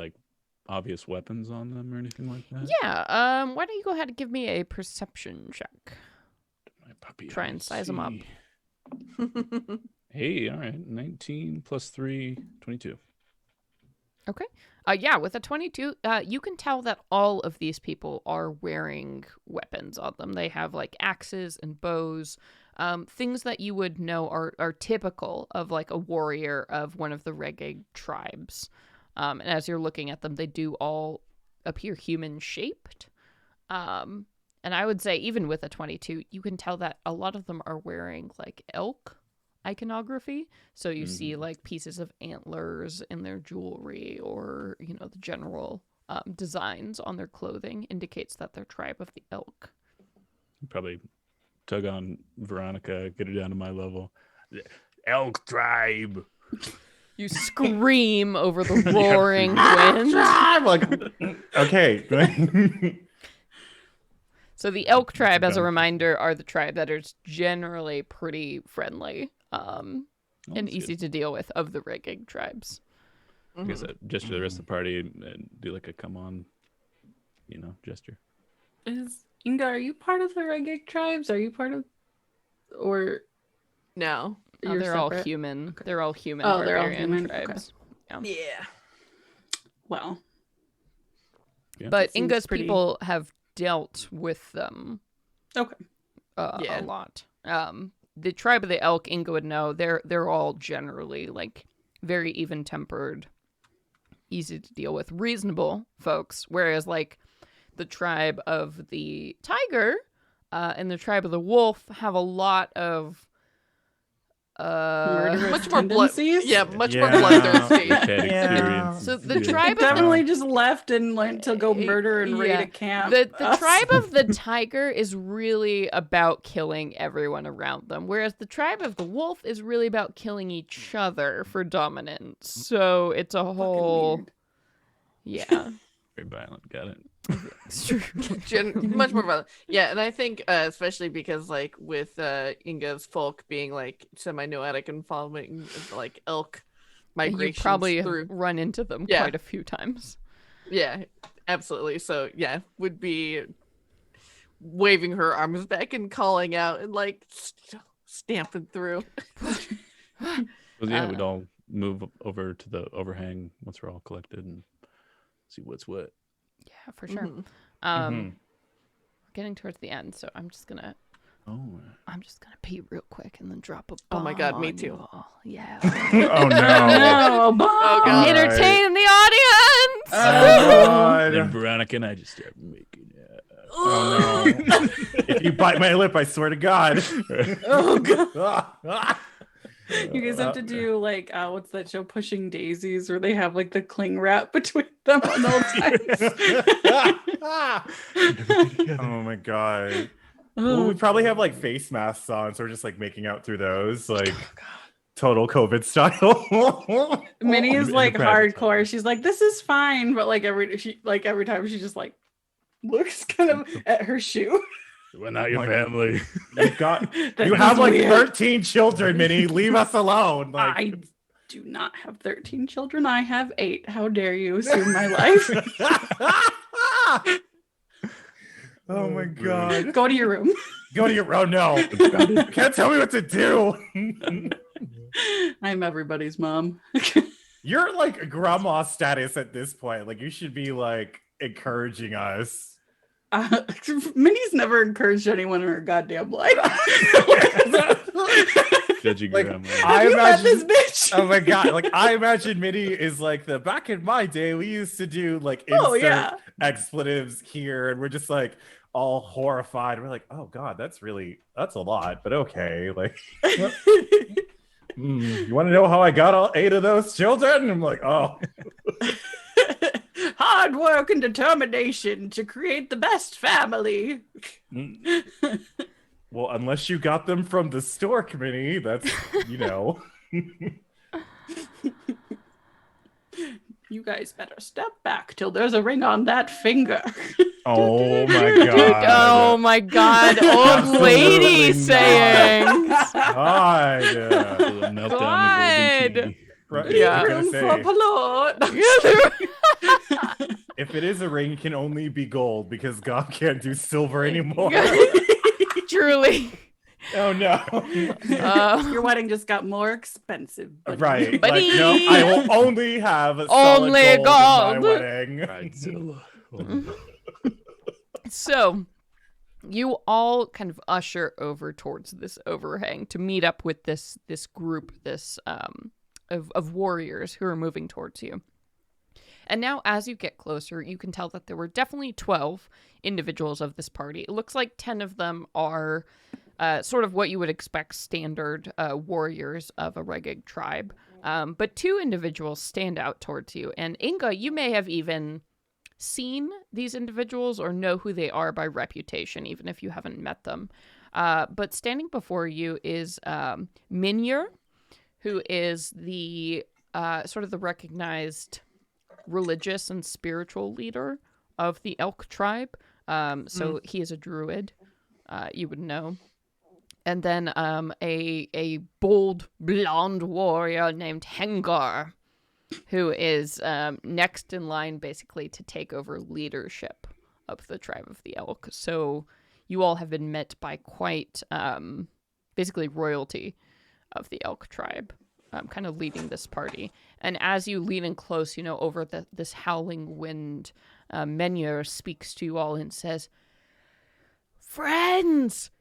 obvious weapons on them or anything like that? Yeah, why don't you go ahead and give me a perception check? My puppy Try and size 'em up. up. Hey, all right. 19 plus 3, 22. Okay. Yeah, with a 22, you can tell that all of these people are wearing weapons on them. They have axes and bows, things that you would know are typical of a warrior of one of the Reggae tribes. And as you're looking at them, they do all appear human-shaped. And I would say, even with a 22, you can tell that a lot of them are wearing, elk iconography. So you see, pieces of antlers in their jewelry or, the general designs on their clothing indicates that they're tribe of the elk. Probably tug on Veronica, get her down to my level. Elk Tribe. You scream over the roaring wind. I'm like, okay. So the Elk Tribe, as a reminder, are the tribe that is generally pretty friendly and that's easy to deal with of the Reggae tribes. I guess that gesture to the rest of the party and do a come on, gesture. Inga, are you part of the Reggae tribes? Are you part of, or No. Oh, you're they're all separate? human. They're all human. Oh, they're all barbarian human? Okay. tribes. Yeah. Well, Yeah. But seems Inga's pretty- people have dealt with them okay. Yeah. a lot. The tribe of the elk, Inga would know, they're all generally very even-tempered, easy to deal with, reasonable folks. Whereas the tribe of the tiger and the tribe of the wolf have a lot of Murderous Much more blood. tendencies? Yeah, much more Yeah. bloodthirsty. Bad Yeah. experience. So the Yeah. tribe of Definitely just left and went to go murder and raid Yeah. a camp. the tribe of the tiger is really about killing everyone around them, whereas the tribe of the wolf is really about killing each other for dominance. So it's a whole, weird. yeah, Very violent. Got it. it's true. Much more violent. Yeah, and I think especially because with Inga's folk being semi-nomadic and following elk You migrations probably through. run into them Yeah. quite a few times. Yeah, absolutely. So yeah, would be waving her arms back and calling out and stamping through. Well, yeah, we'd all move over to the overhang once we're all collected and see what's what. Yeah, for sure. Mhm. Getting towards the end, so I'm just gonna Oh. I'm just gonna pee real quick and then drop a Oh bomb. my God, me on too. you all. Yeah. Oh no. No, bomb. Oh, God. Entertain the audience. Oh god. And Veronica and I just start making it. Oh no. If you bite my lip, I swear to God. Oh god. You guys have to do like what's that show, Pushing Daisies, where they have like the cling wrap between them on all times. Oh my god. Well, we probably have like face masks on, so we're just like making out through those, like total COVID style. Minnie is In like the private hardcore. time. She's like, this is fine, but like every time she just like looks kind of at her shoe. We're not your My- family. You've got That you is have like weird. 13 children, Minnie. Leave us alone. Like I do not have 13 children. I have 8. How dare you assume my life? Oh my god. Go to your room. Go to your no. You can't tell me what to do. I'm everybody's mom. You're like grandma status at this point. Like you should be like encouraging us. Minnie's never encouraged anyone in her goddamn life. Judging Like, grandma. I You met this imagine. bitch. Oh my god! Like I imagine Minnie is like the back in my day we used to do like Oh, insert yeah. expletives here, and we're just like all horrified. We're like, oh god, that's a lot, but okay. Like, you want to know how I got all 8 of those children? I'm like, oh, Hard work and determination to create the best family. well, unless you got them from the stork, Minnie, that's You guys better step back till there's a ring on that finger. Oh my god. Oh my god, old Absolutely lady not. saying. God. Little meltdown in the golden key. Right. Yeah. I was Room gonna for say, Palord. if it is a ring, it can only be gold because God can't do silver anymore. Truly. Oh no. Your wedding just got more expensive. buddy. Right. Like, Buddy. no, I will only have a solid Only gold in my gold. wedding. Bridezilla. So, you all kind of usher over towards this overhang to meet up with this group, of warriors who are moving towards you. And now, as you get closer, you can tell that there were definitely 12 individuals of this party. It looks like 10 of them are sort of what you would expect standard warriors of a Regig tribe. But 2 individuals stand out towards you. And Inga, you may have even seen these individuals or know who they are by reputation, even if you haven't met them. But standing before you is Minyer, who is the sort of the recognized religious and spiritual leader of the Elk Tribe. So he is a druid, you would know. And then a bold blonde warrior named Hengar, who is next in line basically to take over leadership of the tribe of the Elk. So you all have been met by quite basically royalty of the Elk Tribe, kind of leading this party. And as you lean in close, over this howling wind, Menyer speaks to you all and says, "Friends!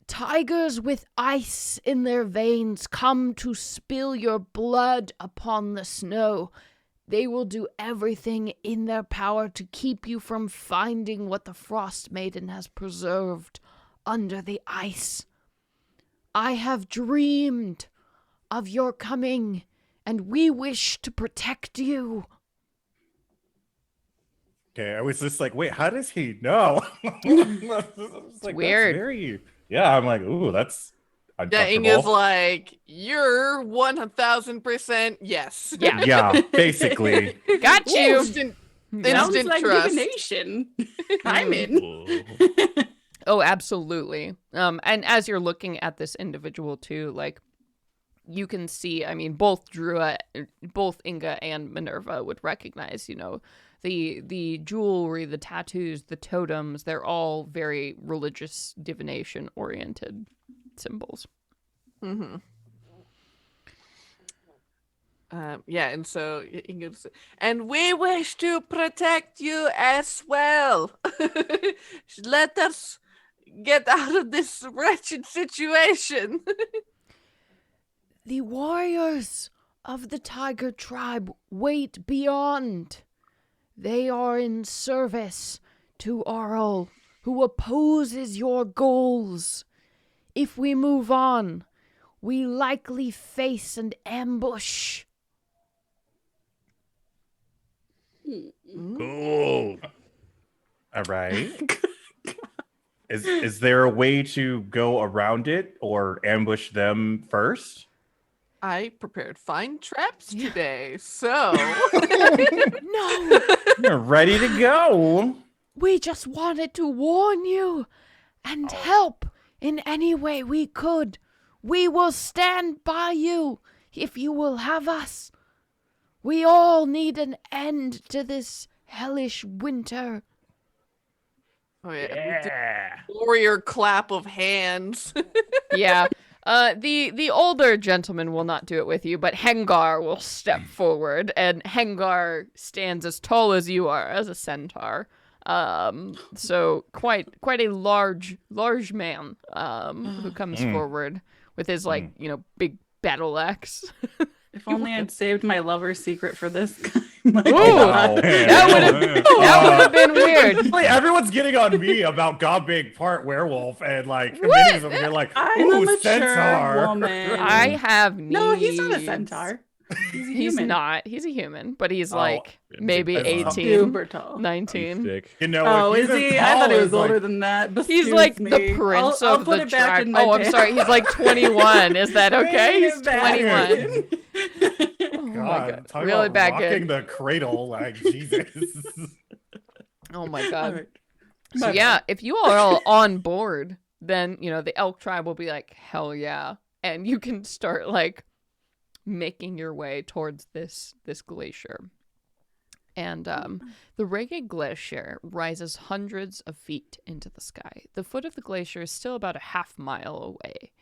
Tigers with ice in their veins come to spill your blood upon the snow. They will do everything in their power to keep you from finding what the Frostmaiden has preserved under the ice. I have dreamed of your coming, and we wish to protect you." Okay, I was just like, wait, how does he know? It's like, weird. That's very... Yeah, I'm like, ooh, that's Yeah, uncomfortable. Inga's like, you're 1000% yes. Yeah. Yeah, basically. Got you. Instant, Sounds instant like trust. divination. I'm in. Whoa. Oh, absolutely. And as you're looking at this individual too, like, you can see, I mean, both Inga and Minerva would recognize, the jewelry, the tattoos, the totems, they're all very religious divination oriented symbols. Mm-hmm. Yeah, and so Inga's, and we wish to protect you as well. Let us get out of this wretched situation. The warriors of the Tiger Tribe wait beyond. They are in service to Arl, who opposes your goals. If we move on, we likely face an ambush. Cool. All right. Is there a way to go around it or ambush them first? I prepared fine traps today, so No, You're ready to go. we just wanted to warn you and help in any way we could. We will stand by you if you will have us. We all need an end to this hellish winter. oh yeah, we do warrior clap of hands. Yeah. The older gentleman will not do it with you, but Hengar will step forward, and Hengar stands as tall as you are, as a centaur. So quite a large man, who comes forward with his big battle axe. If only I'd saved my lover's secret for this guy. My Ooh, God. that would have been weird. Like, everyone's getting on me about God being part werewolf and like committing over here like, I'm a ooh, mature centaur. woman. I have needs. No, he's not a centaur. He's a He's human. not. He's a human, but he's Oh, like maybe that's 18, Super tall. 19. Thick. You know, Oh, if is he's he? as I thought he tall was as, older like, than that. He's Excuse like the me. prince I'll of put the it back tribe. in my Oh, I'm pants. sorry. He's like 21. Is that okay? Bring He's it back 21. Oh my God, God. talk Really about bad rocking good. the cradle, like Jesus. Oh my All God. right. So My yeah, if you all are all on board, then the Elk Tribe will be like, hell yeah, and you can start like making your way towards this glacier. And the Reggae Glacier rises hundreds of feet into the sky. The foot of the glacier is still about a half mile away.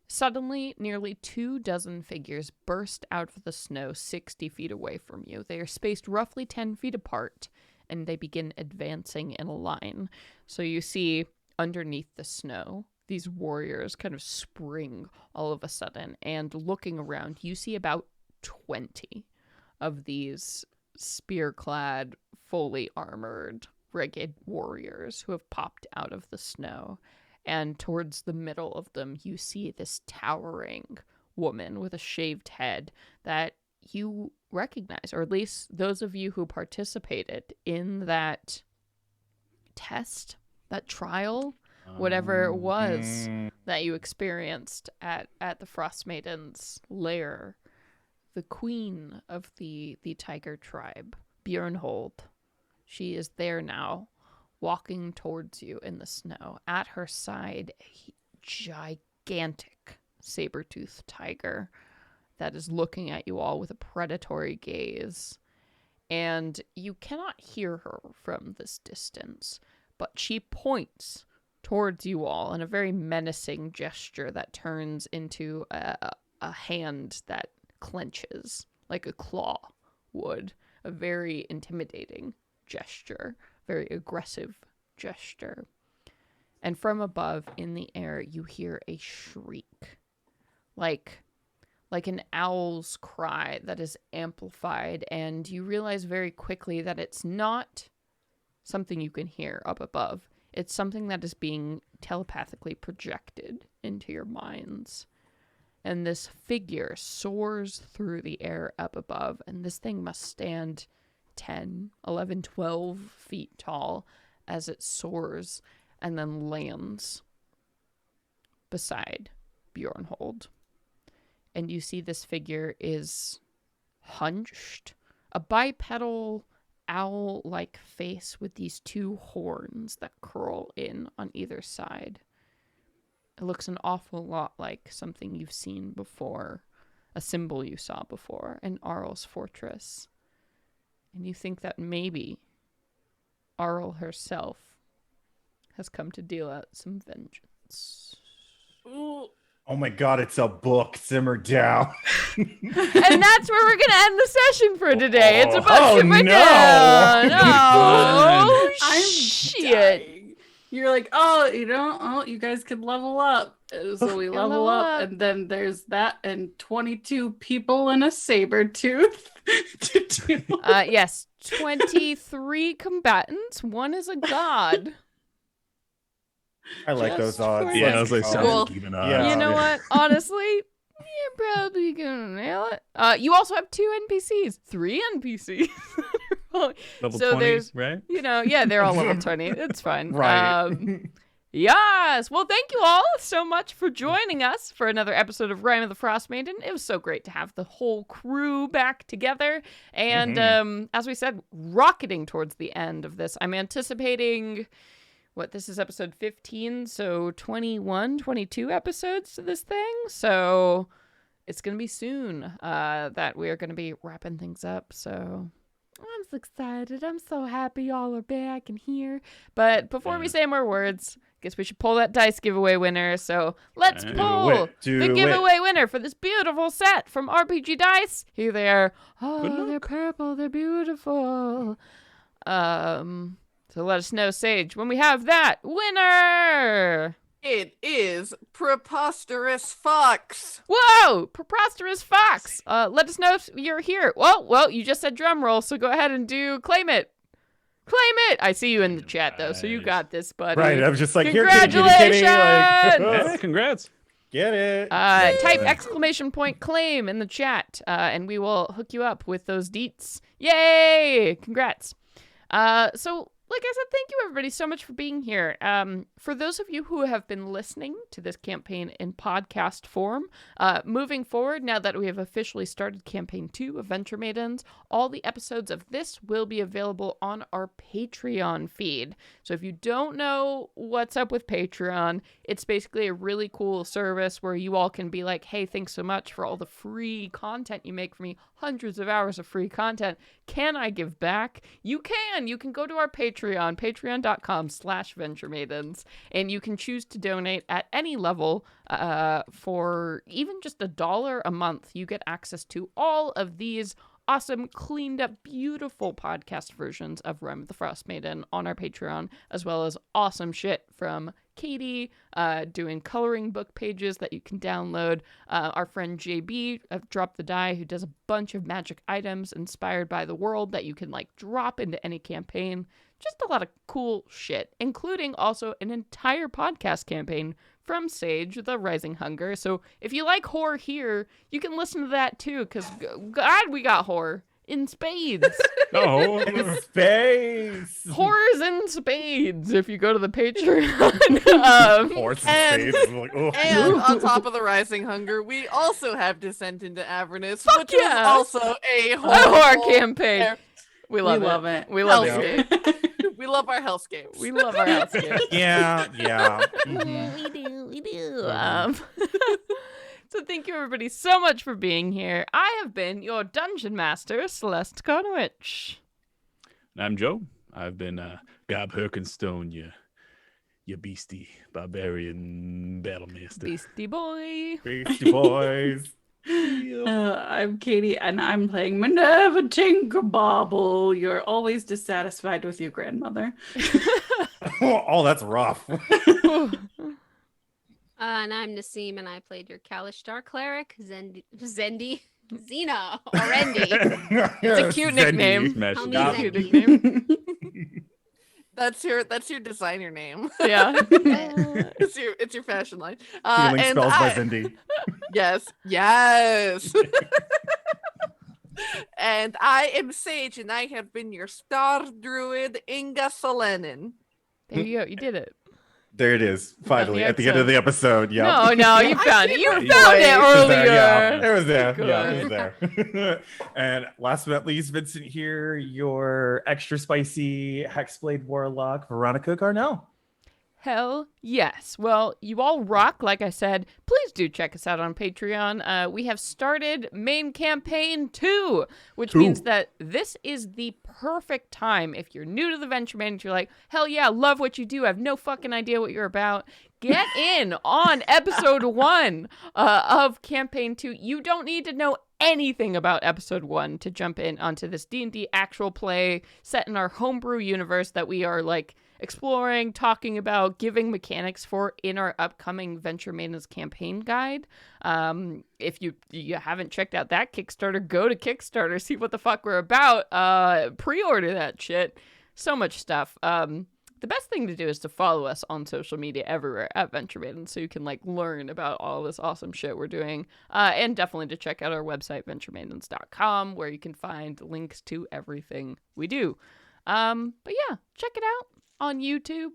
Suddenly, nearly 24 figures burst out of the snow 60 feet away from you. They are spaced roughly 10 feet apart, and they begin advancing in a line. So you see underneath the snow, these warriors kind of spring all of a sudden, and looking around, you see about 20 of these spear-clad, fully armored, ragged warriors who have popped out of the snow. And towards the middle of them, you see this towering woman with a shaved head that you recognize, or at least those of you who participated in that test, that trial, whatever it was that you experienced at the Frostmaiden's lair. The queen of the Tiger Tribe, Bjornhold. She is there now, walking towards you in the snow. At her side, a gigantic saber-toothed tiger that is looking at you all with a predatory gaze. And you cannot hear her from this distance, but she points towards you all in a very menacing gesture that turns into a hand that clenches like a claw would. A very intimidating gesture, very aggressive gesture. And from above in the air, you hear a shriek, like an owl's cry that is amplified, and you realize very quickly that it's not something you can hear up above. It's something that is being telepathically projected into your minds. And this figure soars through the air up above, and this thing must stand 10, 11, 12 feet tall as it soars and then lands beside Bjornhold. And you see this figure is hunched, a bipedal owl-like face with these two horns that curl in on either side. It looks an awful lot like something you've seen before, a symbol you saw before in Arl's fortress. And you think that maybe Arl herself has come to deal out some vengeance. Oh my God, it's a book. Simmer down. And that's where we're going to end the session for today. It's about Oh, Simmer no. down. Oh, I'm shit. dying. You're like, oh, you guys could level up. So we level up, and then there's that and 22 people in a saber tooth to do. Yes, 23 combatants. One is a god. I like those odds. Yeah, I was like, Let's sounds go. like even Yeah. You know what? Honestly, you're probably gonna nail it. You also have 2 NPCs, 3 NPCs. level so 20, there's, right? Yeah, they're all level 20. It's fine. Right. Yes. Well, thank you all so much for joining us for another episode of Rime of the Frostmaiden. It was so great to have the whole crew back together. And as we said, rocketing towards the end of this, I'm anticipating... this is episode 15, so 21, 22 episodes to this thing. So it's going to be soon that we are going to be wrapping things up. So I'm so excited. I'm so happy y'all are back and here. But before we say more words, guess we should pull that dice giveaway winner. So let's pull the giveaway winner for this beautiful set from RPG Dice. Here they are. Oh, they're purple. They're beautiful. So let us know, Sage, when we have that winner. It is Preposterous Fox. Whoa, Preposterous Fox. Let us know if you're here. Well, you just said drum roll, so go ahead and claim it. Claim it. I see you in the chat though, so you got this, buddy. Right, I was just like, congratulations. Here, kitty. Yeah, congrats. Get it. Type ! Claim in the chat, and we will hook you up with those deets. Yay! Congrats. So, like I said, thank you everybody so much for being here. For those of you who have been listening to this campaign in podcast form, moving forward, now that we have officially started campaign 2 of Venture Maidens, all the episodes of this will be available on our Patreon feed. So if you don't know what's up with Patreon, it's basically a really cool service where you all can be like, hey, thanks so much for all the free content you make for me. Hundreds of hours of free content. Can I give back? You can. You can go to our Patreon, patreon.com/Venture Maidens, and you can choose to donate at any level for even just $1 a month. You get access to all of these awesome, cleaned up, beautiful podcast versions of Rime of the Frostmaiden on our Patreon, as well as awesome shit from Katie, doing coloring book pages that you can download. Our friend JB of Drop the Die, who does a bunch of magic items inspired by the world that you can like drop into any campaign. Just a lot of cool shit, including also an entire podcast campaign from Sage, The Rising Hunger. So if you like horror here, you can listen to that too, because God, we got horror in spades. Oh, In space. Horrors in spades if you go to the Patreon. Horse And- in space. Like, oh. And on top of the Rising Hunger, we also have Descent into Avernus, Fuck which yeah. is also a a horror campaign. Yeah. We love it. We love Hellscape. it. We love our hellscapes. We love our housekeeping. Yeah. Mhm. We do. So thank you everybody so much for being here. I have been your dungeon master, Celeste Conowitch. And I'm Joe. I've been Gob Herkenstone, you beastie barbarian battlemaster. Beastie boy. Beastie Boys. I'm Katie, and I'm playing Minerva Tinkerbobble. You're always dissatisfied with your grandmother. Oh, that's rough. And I'm Nassim, and I played your Kalishtar cleric, Xena, Orendi. It's a cute nickname. Smash How it. many Cute Zendy? nickname. That's your designer name. Yeah. It's your fashion line. Healing And spells by I- Zindi. Yes. And I am Sage, and I have been your star druid, Inga Solenin. There you go. You did it. There it is. Finally, the at the end of the episode. Yeah. No, you found it. You I found it see your earlier. It was there. Yeah, it Good. was there. And last but not least, Vincent here, your extra spicy Hexblade Warlock, Veronica Garnell. Hell yes. Well, you all rock, like I said. Please do check us out on Patreon. We have started main campaign 2, which means that this is the perfect time. If you're new to the Venture Maidens, you're like, hell yeah, love what you do. I have no fucking idea what you're about. Get in on episode 1 of campaign 2. You don't need to know anything about episode 1 to jump in onto this D&D actual play set in our homebrew universe that we are like exploring, talking about, giving mechanics for in our upcoming Venture Maidens campaign guide. If you haven't checked out that Kickstarter, go to Kickstarter, see what the fuck we're about. Pre-order that shit. So much stuff. The best thing to do is to follow us on social media everywhere at Venture Maidens so you can learn about all this awesome shit we're doing. And definitely to check out our website, venturemaidens.com, where you can find links to everything we do. But yeah, check it out on YouTube,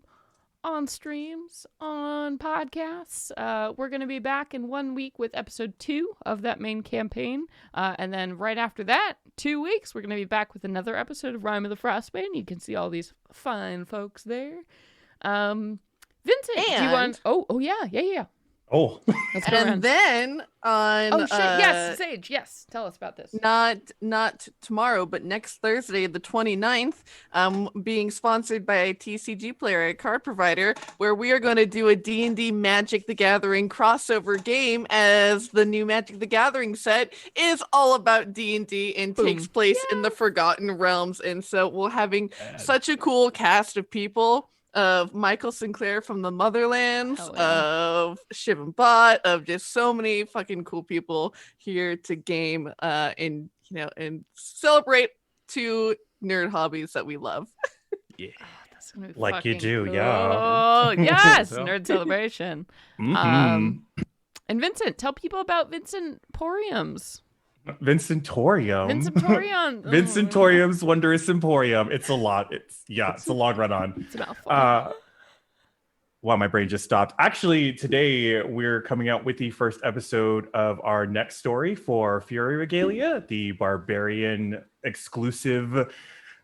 on streams, on podcasts. We're going to be back in 1 week with episode 2 of that main campaign. And then right after that, 2 weeks, we're going to be back with another episode of Rime of the Frostmaiden. You can see all these fine folks there. Vincent, do you want... Oh, yeah. Oh, Let's go around. And then on Oh, shit, yes, Sage, yes. Tell us about this. not tomorrow, but next Thursday, the 29th, being sponsored by a TCG Player, a card provider, where we are going to do a D&D Magic the Gathering crossover game, as the new Magic the Gathering set is all about D&D and Boom. takes place in the Forgotten Realms. And so we're having such a cool cast of people. Of Michael Sinclair from the Motherlands, Hell yeah. of Shiv and Bot, of just so many fucking cool people here to game and celebrate 2 nerd hobbies that we love. Yeah. That's gonna be Like you fucking do, cool. yeah. Yes, So. nerd celebration. Mhm. And Vincent, tell people about Vincent Poriums. Vincentorium. Vincentorium. Vincentorium's Wondrous Emporium. It's a lot. It's a long run on. It's a mouthful. Wow, my brain just stopped. Actually, today we're coming out with the first episode of our next story for Fury Regalia, the barbarian exclusive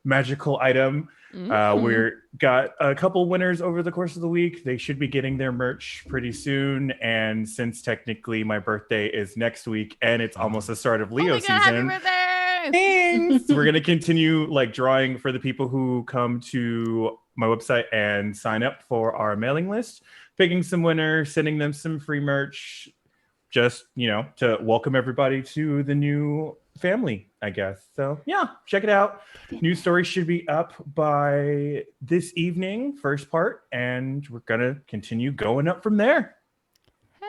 magical item. We're got a couple winners over the course of the week. They should be getting their merch pretty soon. And since technically my birthday is next week and it's almost the start of Leo season, Happy birthday! thanks. We're gonna continue drawing for the people who come to my website and sign up for our mailing list, picking some winners, sending them some free merch, just to welcome everybody to the new family, I guess. So yeah, check it out. New story should be up by this evening, first part, and we're gonna continue going up from there. Hell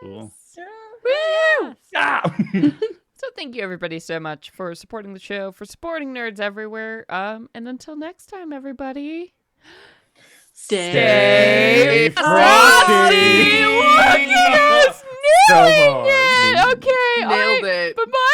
yes. Cool. Woo! Ah! So thank you everybody so much for supporting the show, for supporting nerds everywhere. And until next time, everybody. Stay frosty. Look at us So nailing hard. it. Okay. all Nailed right. it. Bye-bye.